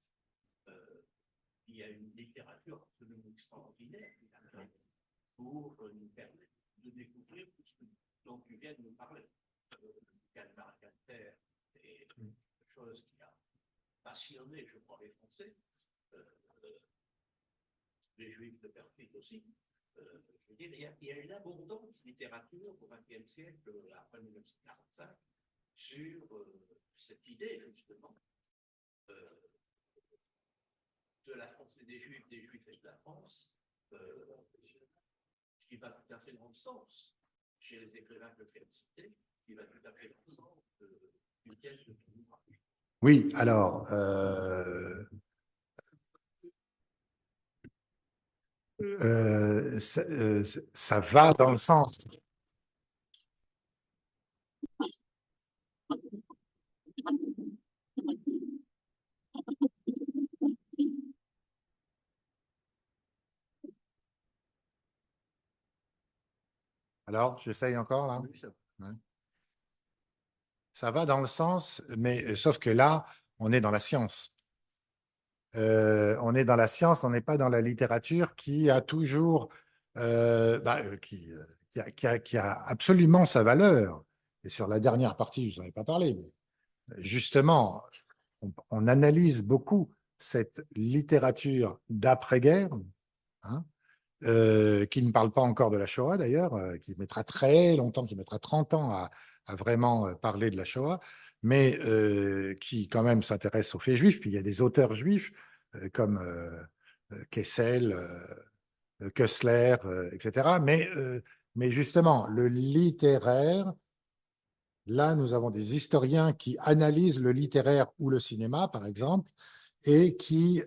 Speaker 4: Il y a une littérature absolument extraordinaire pour nous permettre de découvrir tout ce dont tu viens de nous parler. Calmar Canter est quelque chose qui a passionné, je crois, les Français, les Juifs de Perfide aussi. Je veux dire, il y a une abondante littérature au XXe siècle, après 1945, sur cette idée, justement, de la France et des Juifs et de la France, qui va tout à fait dans le sens, chez les écrivains que je viens de citer, qui va tout à fait dans le sens du piège de tout ouvrage.
Speaker 2: Oui, alors, ça va dans le sens. Alors, j'essaye encore là.
Speaker 1: Oui, ça-
Speaker 2: Ça va dans le sens, mais sauf que là, on est dans la science. On est dans la science, on n'est pas dans la littérature qui a toujours, qui a absolument sa valeur. Et sur la dernière partie, je n'en ai pas parlé, mais justement, on analyse beaucoup cette littérature d'après-guerre, hein, qui ne parle pas encore de la Shoah d'ailleurs, qui mettra très longtemps, qui mettra 30 ans à vraiment parler de la Shoah, mais qui quand même s'intéresse aux faits juifs. Puis il y a des auteurs juifs comme Kessel, Kessler, etc. Mais justement, le littéraire, là, nous avons des historiens qui analysent le littéraire ou le cinéma, par exemple, et qui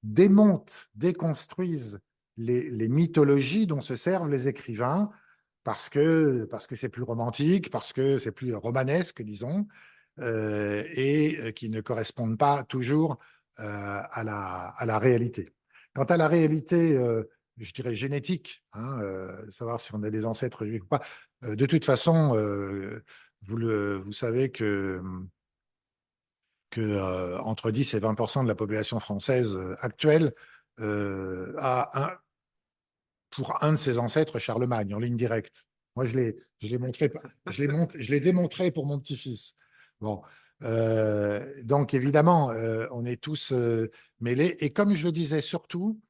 Speaker 2: démontent, déconstruisent les mythologies dont se servent les écrivains parce que c'est plus romantique, parce que c'est plus romanesque, disons, et qui ne correspondent pas toujours à la réalité. Quant à la réalité, je dirais génétique, hein, savoir si on a des ancêtres juifs ou pas, de toute façon, vous savez que entre 10 et 20% de la population française actuelle pour un de ses ancêtres, Charlemagne, en ligne directe. Moi, je l'ai démontré pour mon petit-fils. Bon, donc évidemment, on est tous mêlés. Et comme je le disais, surtout,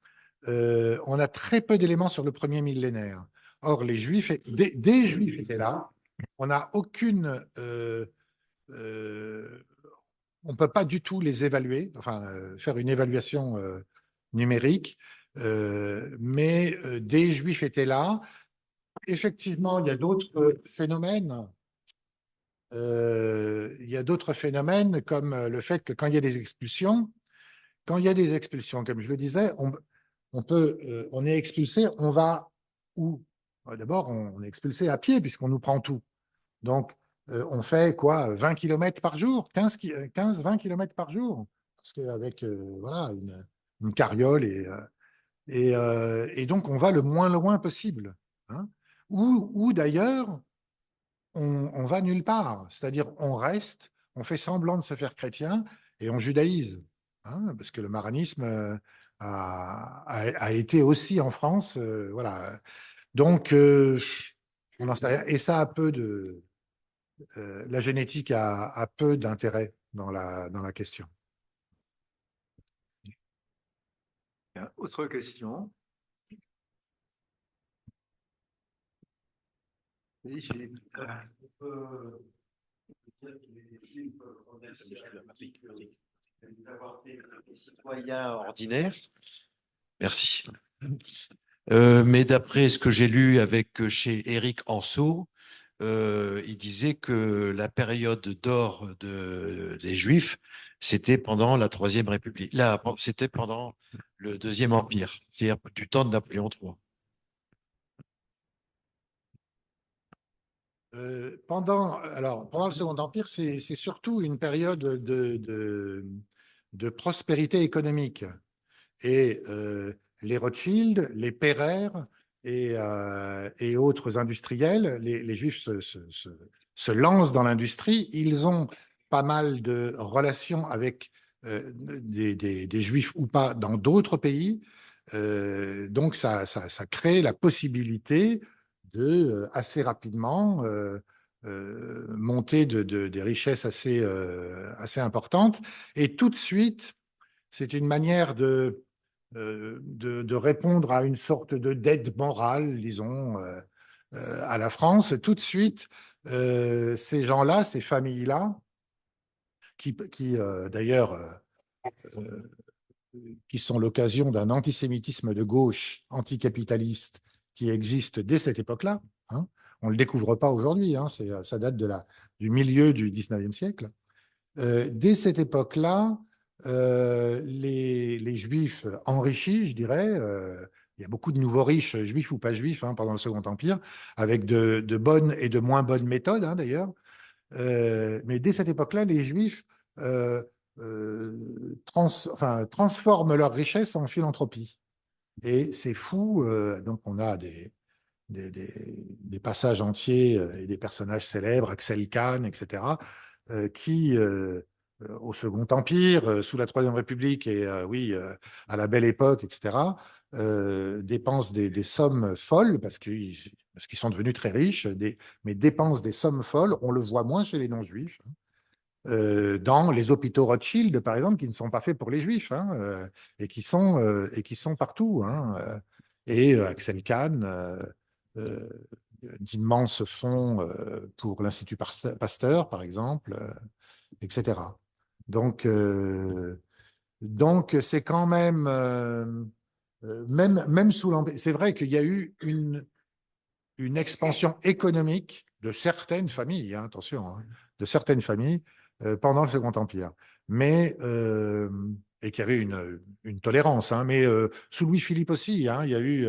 Speaker 2: on a très peu d'éléments sur le premier millénaire. Or, les Juifs, des Juifs étaient là. On n'a aucune on ne peut pas du tout les évaluer, enfin, faire une évaluation numérique, mais des Juifs étaient là. Effectivement, il y a d'autres phénomènes. Il y a d'autres phénomènes comme le fait que quand il y a des expulsions, comme je le disais, on est expulsé, on va où? D'abord, on est expulsé à pied puisqu'on nous prend tout. Donc, on fait quoi? 20 km par jour? 15-20 km par jour? Parce qu'avec voilà, une carriole et donc on va le moins loin possible. Hein. Ou d'ailleurs, on va nulle part. C'est-à-dire, on reste, on fait semblant de se faire chrétien et on judaïse. Hein, parce que le maranisme a été aussi en France. Voilà. Donc, on en sait rien. Et ça a peu de la génétique a peu d'intérêt dans la question.
Speaker 1: Autre question. Vas-y, Philippe.
Speaker 5: Citoyens ordinaires. Merci. Mais d'après ce que j'ai lu chez Éric Anceau, il disait que la période d'or des Juifs, c'était pendant la Troisième République. Là, c'était pendant le Deuxième Empire, c'est-à-dire du temps de Napoléon III.
Speaker 2: Pendant le Second Empire, c'est surtout une période de prospérité économique. Et les Rothschild, les Pereire et autres industriels, les Juifs se lancent dans l'industrie. Ils ont pas mal de relations avec des Juifs ou pas dans d'autres pays. Donc, ça crée la possibilité de assez rapidement monter des richesses assez importantes. Et tout de suite, c'est une manière de répondre à une sorte de dette morale, disons, à la France. Tout de suite, ces gens-là, ces familles-là, qui d'ailleurs, qui sont l'occasion d'un antisémitisme de gauche anticapitaliste qui existe dès cette époque-là. Hein. On ne le découvre pas aujourd'hui, hein, ça date du milieu du 19e siècle. Dès cette époque-là, les Juifs enrichis, je dirais, il y a beaucoup de nouveaux riches, juifs ou pas juifs, hein, pendant le Second Empire, avec de bonnes et de moins bonnes méthodes, hein, d'ailleurs. Mais dès cette époque-là, les Juifs transforment leur richesse en philanthropie. Et c'est fou. Donc, on a des passages entiers et des personnages célèbres, Axel Kahn, etc., qui, au Second Empire, sous la Troisième République et oui, à la Belle Époque, etc., dépensent des sommes folles parce qu'ils sont devenus très riches, mais dépensent des sommes folles. On le voit moins chez les non-juifs. Dans les hôpitaux Rothschild, par exemple, qui ne sont pas faits pour les juifs hein, et qui sont partout. Hein, et Axel Kahn, d'immenses fonds pour l'Institut Pasteur, par exemple, etc. Donc, c'est quand même, même sous l'Empire, c'est vrai qu'il y a eu une expansion économique de certaines familles, hein, attention, hein, de certaines familles pendant le Second Empire, mais et qu'il y avait une tolérance. Hein, mais sous Louis-Philippe aussi, hein, il y a eu.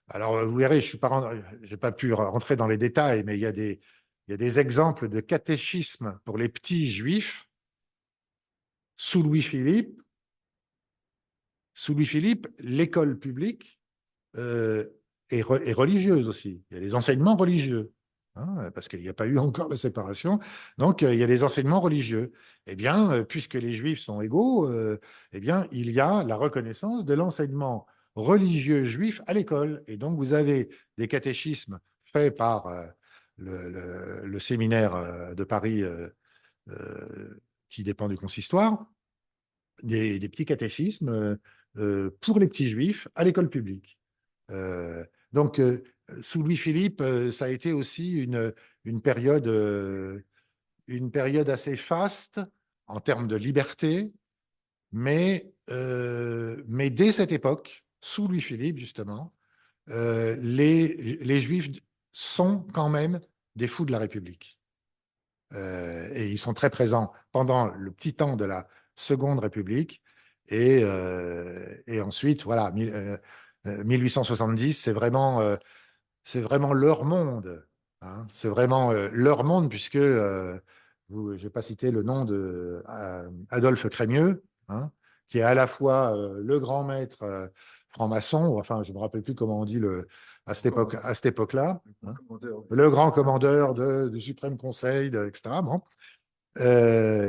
Speaker 2: Alors vous verrez, j'ai pas pu rentrer dans les détails, mais il y a des exemples de catéchisme pour les petits juifs sous Louis-Philippe. Sous Louis-Philippe, l'école publique est religieuse aussi. Il y a les enseignements religieux, hein, parce qu'il n'y a pas eu encore la séparation. Donc, il y a les enseignements religieux. Eh bien, puisque les Juifs sont égaux, eh bien, il y a la reconnaissance de l'enseignement religieux juif à l'école. Et donc, vous avez des catéchismes faits par le séminaire de Paris qui dépend du consistoire, des petits catéchismes pour les petits Juifs à l'école publique. Donc, sous Louis-Philippe, ça a été aussi une période assez faste en termes de liberté, mais dès cette époque, sous Louis-Philippe, justement, les Juifs sont quand même des fous de la République. Et ils sont très présents pendant le petit temps de la Seconde République. Et ensuite, voilà, 1870, c'est vraiment leur monde. Hein. C'est vraiment leur monde, puisque je n'ai pas cité le nom de Adolphe Crémieux, hein, qui est à la fois le grand maître franc-maçon, enfin, je ne me rappelle plus comment on dit à cette époque-là, hein, le grand commandeur du Suprême Conseil, etc. Bon,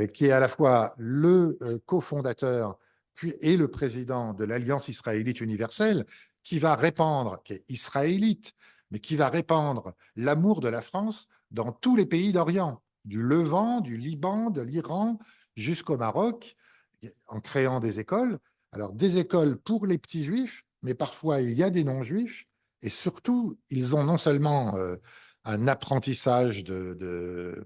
Speaker 2: qui est à la fois le cofondateur et le président de l'Alliance israélite universelle, qui va répandre, qui est israélite, mais qui va répandre l'amour de la France dans tous les pays d'Orient, du Levant, du Liban, de l'Iran, jusqu'au Maroc, en créant des écoles. Alors, des écoles pour les petits juifs, mais parfois il y a des non-juifs, et surtout, ils ont non seulement un apprentissage de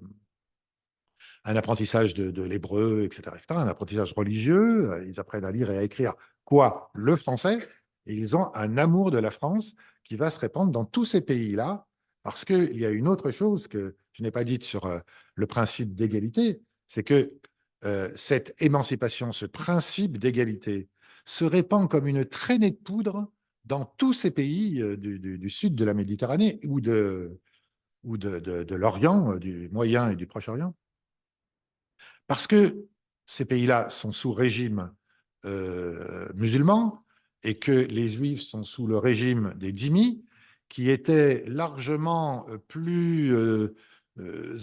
Speaker 2: l'hébreu, etc., un apprentissage religieux. Ils apprennent à lire et à écrire quoi? Le français. Et ils ont un amour de la France qui va se répandre dans tous ces pays-là, parce qu'il y a une autre chose que je n'ai pas dite sur le principe d'égalité, c'est que cette émancipation, ce principe d'égalité, se répand comme une traînée de poudre dans tous ces pays du sud de la Méditerranée ou de l'Orient, du Moyen et du Proche-Orient. Parce que ces pays-là sont sous régime musulman et que les Juifs sont sous le régime des dhimmis, qui étaient largement plus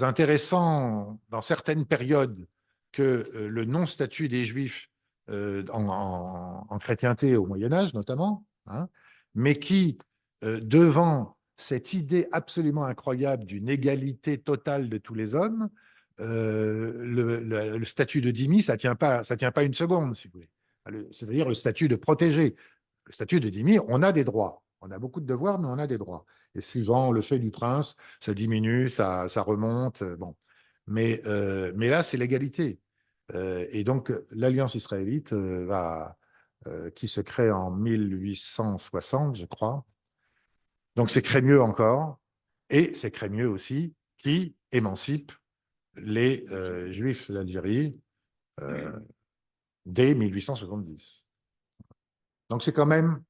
Speaker 2: intéressants dans certaines périodes que le non-statut des Juifs en chrétienté au Moyen-Âge notamment, hein, mais qui, devant cette idée absolument incroyable d'une égalité totale de tous les hommes, le statut de dhimmi, ça tient pas une seconde, si vous voulez. C'est-à-dire le statut de protégé. Le statut de dhimmi, on a des droits. On a beaucoup de devoirs, mais on a des droits. Et suivant le fait du prince, ça diminue, ça remonte. Bon. Mais là, c'est l'égalité. Et donc, l'Alliance israélite qui se crée en 1860, je crois. Donc, c'est Crémieux encore. Et c'est Crémieux aussi qui émancipe les Juifs d'Algérie dès 1870. Donc c'est quand même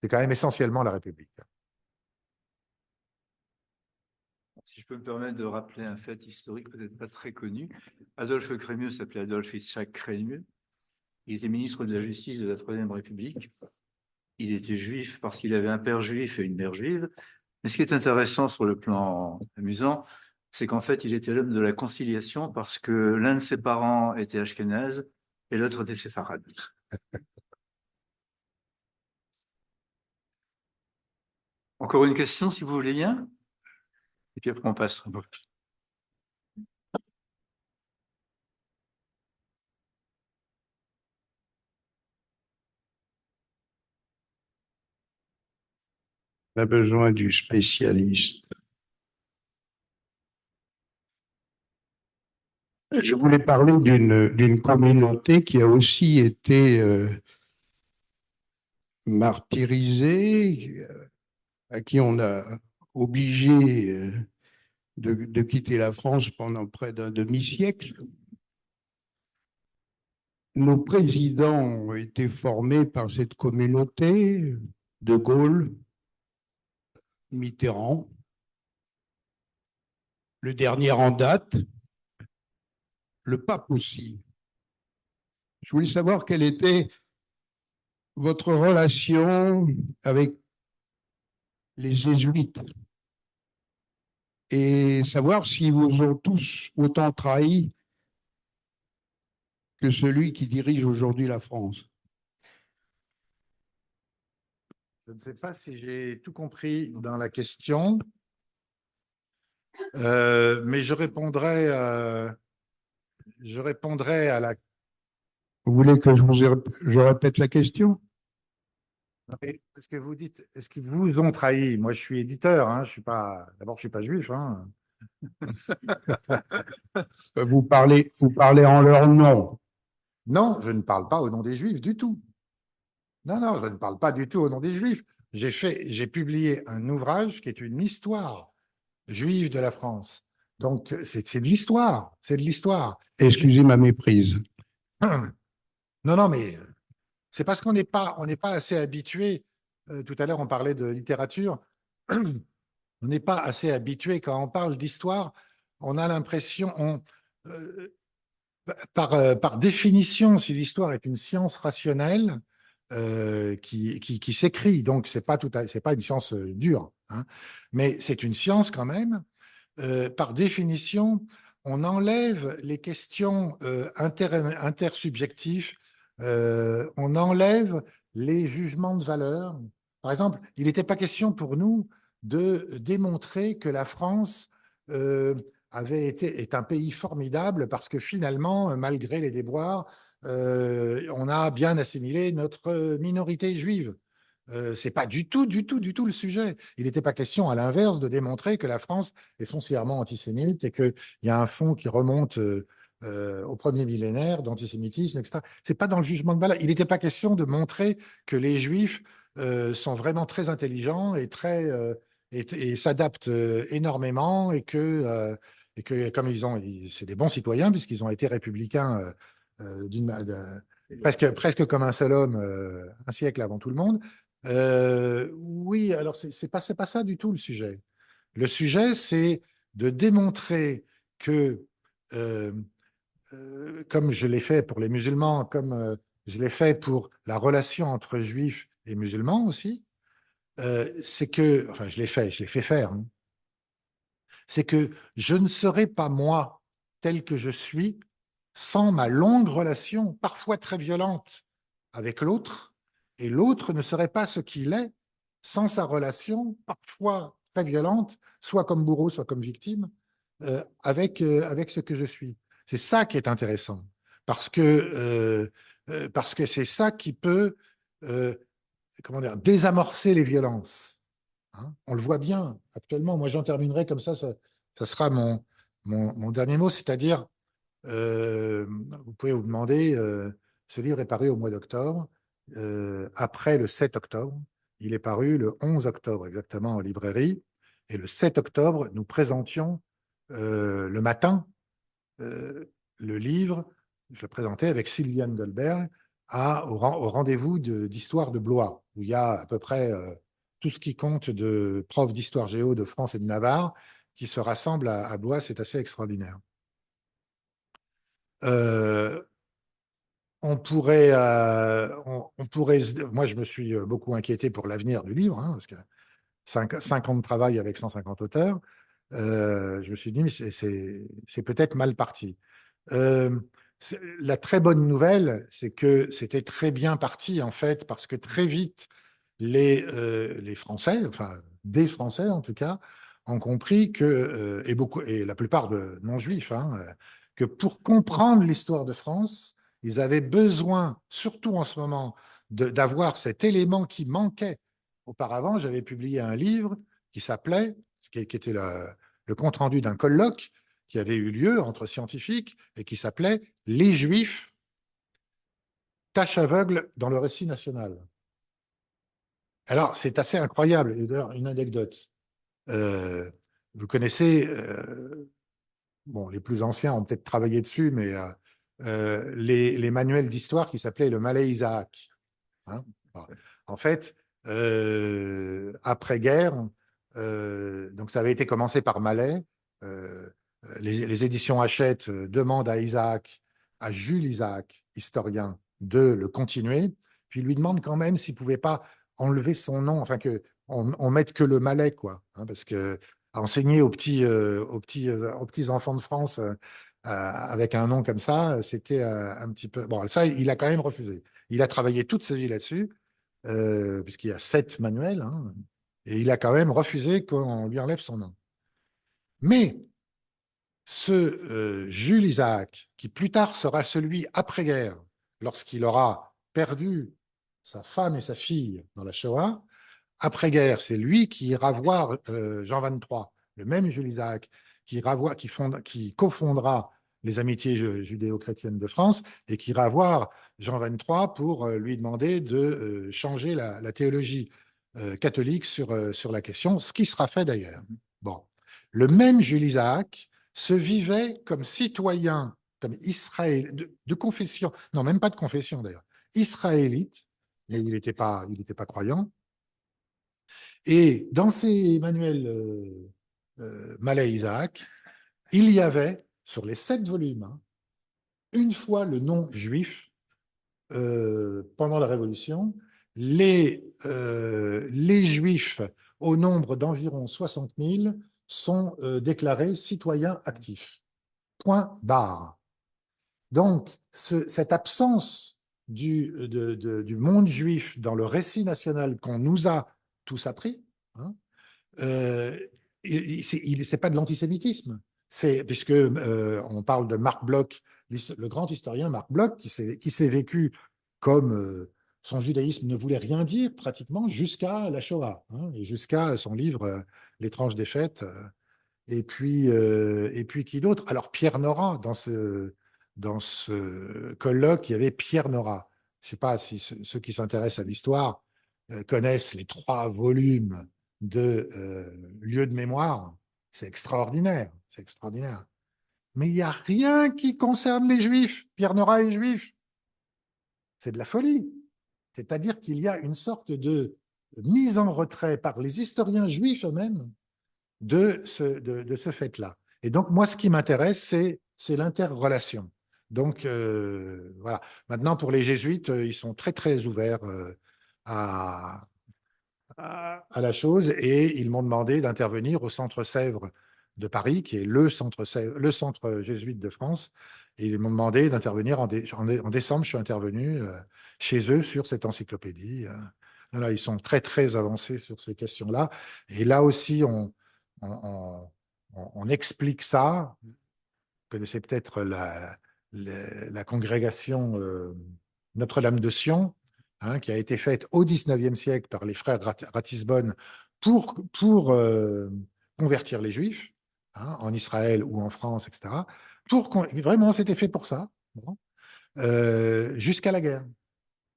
Speaker 2: essentiellement la République.
Speaker 1: Si je peux me permettre de rappeler un fait historique peut-être pas très connu, Adolphe Crémieux s'appelait Adolphe Isaac Crémieux. Il était ministre de la Justice de la Troisième République. il était juif parce qu'il avait un père juif et une mère juive. Mais ce qui est intéressant sur le plan amusant, c'est qu'en fait, il était l'homme de la conciliation parce que l'un de ses parents était ashkénaze et l'autre était séfarade. Encore une question, si vous voulez bien? Et puis après, on passe.
Speaker 6: On a besoin du spécialiste. Je voulais parler d'une communauté qui a aussi été martyrisée, à qui on a obligé de quitter la France pendant près d'un demi-siècle. Nos présidents ont été formés par cette communauté, De Gaulle, Mitterrand. Le dernier en date, le pape aussi. Je voulais savoir quelle était votre relation avec les jésuites et savoir s'ils vous ont tous autant trahi que celui qui dirige aujourd'hui la France.
Speaker 2: Je ne sais pas si j'ai tout compris dans la question, mais je répondrai à la.
Speaker 6: Vous voulez que je répète la question?
Speaker 2: Est-ce que vous dites, est-ce qu'ils vous ont trahi? Moi, je suis éditeur, hein, je suis pas. D'abord, je suis pas juif. Hein.
Speaker 6: Vous parlez en leur nom.
Speaker 2: Non, je ne parle pas au nom des Juifs du tout. Non, non, je ne parle pas du tout au nom des Juifs. J'ai publié un ouvrage qui est une histoire juive de la France. Donc, c'est de l'histoire, c'est de l'histoire.
Speaker 6: Excusez ma méprise.
Speaker 2: Non, non, mais c'est parce qu'on n'est pas assez habitué. Tout à l'heure, on parlait de littérature. On n'est pas assez habitué quand on parle d'histoire. On a l'impression, par définition, si l'histoire est une science rationnelle qui s'écrit, donc c'est pas une science dure, hein, mais c'est une science quand même. Par définition, on enlève les questions intersubjectifs, on enlève les jugements de valeur. Par exemple, il n'était pas question pour nous de démontrer que la France est un pays formidable parce que finalement, malgré les déboires, on a bien assimilé notre minorité juive. C'est pas du tout le sujet. Il n'était pas question, à l'inverse, de démontrer que la France est foncièrement antisémite et qu'il y a un fond qui remonte au premier millénaire d'antisémitisme, etc. C'est pas dans le jugement de valeur. Il n'était pas question de montrer que les Juifs sont vraiment très intelligents et et s'adaptent énormément et que comme c'est des bons citoyens puisqu'ils ont été républicains presque comme un seul homme un siècle avant tout le monde. Oui, alors c'est pas ça du tout le sujet. Le sujet, c'est de démontrer que, comme je l'ai fait pour les musulmans, comme je l'ai fait pour la relation entre juifs et musulmans aussi, c'est que, enfin, je l'ai fait faire, hein, c'est que je ne serai pas moi tel que je suis sans ma longue relation, parfois très violente, avec l'autre, et l'autre ne serait pas ce qu'il est sans sa relation, parfois très violente, soit comme bourreau, soit comme victime, avec ce que je suis. C'est ça qui est intéressant, parce que c'est ça qui peut comment dire, désamorcer les violences. Hein. On le voit bien actuellement. Moi, j'en terminerai comme ça sera mon dernier mot, c'est-à-dire vous pouvez vous demander, ce livre est paru au mois d'octobre, après le 7 octobre. Il est paru le 11 octobre exactement en librairie. Et le 7 octobre, nous présentions le matin le livre, je le présentais avec Sylviane Goldberg au rendez-vous d'histoire de Blois, où il y a à peu près tout ce qui compte de profs d'histoire géo de France et de Navarre qui se rassemblent à Blois. C'est assez extraordinaire. On moi, je me suis beaucoup inquiété pour l'avenir du livre, hein, parce que 5 ans de travail avec 150 auteurs, je me suis dit, mais c'est peut-être mal parti. La très bonne nouvelle, c'est que c'était très bien parti, en fait, parce que très vite, les Français, enfin, des Français en tout cas, ont compris que, et la plupart de non-juifs, hein, que pour comprendre l'histoire de France, ils avaient besoin, surtout en ce moment, d'avoir cet élément qui manquait. Auparavant, j'avais publié un livre qui s'appelait, qui était le compte-rendu d'un colloque qui avait eu lieu entre scientifiques et qui s'appelait « Les Juifs, tâche aveugle dans le récit national ». Alors, c'est assez incroyable. Et d'ailleurs, une anecdote. Vous connaissez, bon, les plus anciens ont peut-être travaillé dessus, mais les manuels d'histoire qui s'appelaient le Malais Isaac. Hein. En fait, après-guerre, donc ça avait été commencé par Malais. Les éditions Hachette demandent à Isaac, à Jules Isaac, historien, de le continuer, puis lui demande quand même s'il ne pouvait pas enlever son nom, enfin qu'on mette que le Malais, quoi, hein, parce que enseigner aux petits enfants de France avec un nom comme ça, c'était un petit peu. Bon, ça, il a quand même refusé. Il a travaillé toute sa vie là-dessus, puisqu'il y a 7 manuels, hein, et il a quand même refusé qu'on lui enlève son nom. Mais ce Jules Isaac, qui plus tard sera celui après-guerre, lorsqu'il aura perdu sa femme et sa fille dans la Shoah, après-guerre, c'est lui qui ira voir Jean 23, le même Jules Isaac, qui cofondera les Amitiés judéo-chrétiennes de France et qui ira voir Jean 23 pour lui demander de changer la théologie catholique sur la question, ce qui sera fait d'ailleurs. Bon. Le même Jules Isaac se vivait comme citoyen, comme Israël, de confession, non, même pas de confession d'ailleurs, israélite, mais il n'était pas croyant. Et dans ces manuels Malais Isaac, il y avait, sur les 7 volumes, hein, une fois le nom juif pendant la Révolution, les juifs, au nombre d'environ 60 000, sont déclarés citoyens actifs. Point barre. Donc, cette absence du monde juif dans le récit national qu'on nous a tous appris, hein, c'est pas de l'antisémitisme. Puisque on parle de Marc Bloch, le grand historien Marc Bloch, qui s'est vécu comme son judaïsme ne voulait rien dire pratiquement jusqu'à la Shoah, hein, et jusqu'à son livre L'étrange défaite. Et puis qui d'autre? Alors Pierre Nora, dans ce colloque, il y avait Pierre Nora. Je ne sais pas si ceux qui s'intéressent à l'histoire connaissent les 3 volumes de Lieux de mémoire. C'est extraordinaire, c'est extraordinaire. Mais il n'y a rien qui concerne les Juifs. Pierre Nora est juif. C'est de la folie. C'est-à-dire qu'il y a une sorte de mise en retrait par les historiens juifs eux-mêmes de ce fait-là. Et donc, moi, ce qui m'intéresse, c'est l'interrelation. Donc, voilà. Maintenant, pour les jésuites, ils sont très, très ouverts à la chose et ils m'ont demandé d'intervenir au Centre Sèvres de Paris, qui est le centre jésuite de France. Et ils m'ont demandé d'intervenir en décembre. Je suis intervenu chez eux sur cette encyclopédie. Là, ils sont très, très avancés sur ces questions-là. Et là aussi, on explique ça. Vous connaissez peut-être la congrégation Notre-Dame de Sion, hein, qui a été faite au XIXe siècle par les frères Ratisbonne pour convertir les Juifs, hein, en Israël ou en France, etc. Vraiment, c'était fait pour ça, bon, jusqu'à la guerre.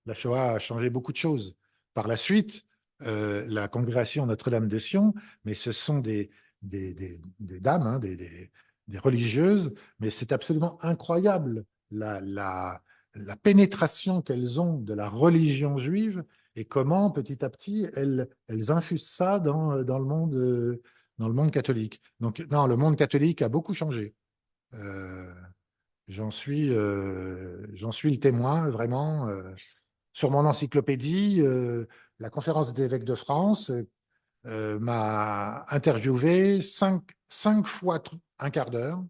Speaker 2: La Shoah a changé beaucoup de choses. Par la suite, la congrégation Notre-Dame de Sion, mais ce sont des dames, hein, des religieuses, mais c'est absolument incroyable la pénétration qu'elles ont de la religion juive et comment petit à petit elles infusent ça dans le monde catholique. Donc, non, le monde catholique a beaucoup changé. J'en suis le témoin, vraiment. Sur mon encyclopédie, la Conférence des évêques de France m'a interviewé cinq fois un quart d'heure,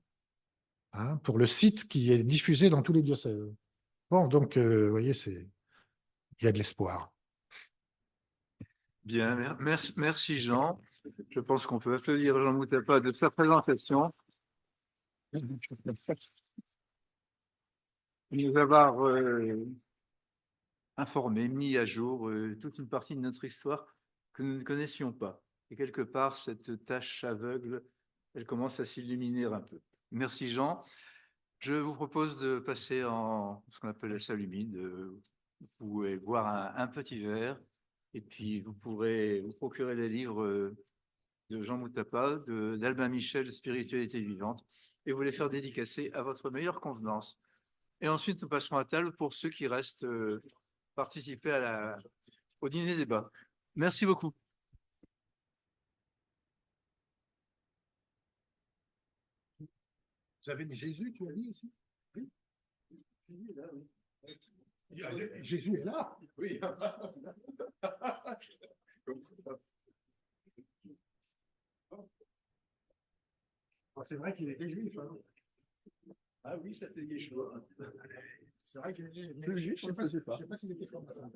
Speaker 2: hein, pour le site qui est diffusé dans tous les diocèses. Bon, donc, vous voyez, il y a de l'espoir.
Speaker 1: Bien, merci Jean. Je pense qu'on peut applaudir Jean Moutapa de sa présentation. Nous avoir informé, mis à jour toute une partie de notre histoire que nous ne connaissions pas. Et quelque part, cette tâche aveugle, elle commence à s'illuminer un peu. Merci Jean. Je vous propose de passer en ce qu'on appelle la salle humide. Vous pouvez boire un petit verre et puis vous pourrez vous procurer des livres de Jean Moutapa, d'Albin Michel, Spiritualité vivante, et vous les faire dédicacer à votre meilleure convenance. Et ensuite, nous passerons à table pour ceux qui restent participer au dîner débat. Merci beaucoup.
Speaker 2: Vous avez Jésus, tu as dit ici? Oui. Jésus est là, oui. Jésus est là?
Speaker 1: Oui.
Speaker 2: C'est vrai qu'il était juif. Hein.
Speaker 1: Ah oui, ça fait des choix.
Speaker 2: C'est vrai qu'il était juif. Je ne sais pas s'il était franc-maçon.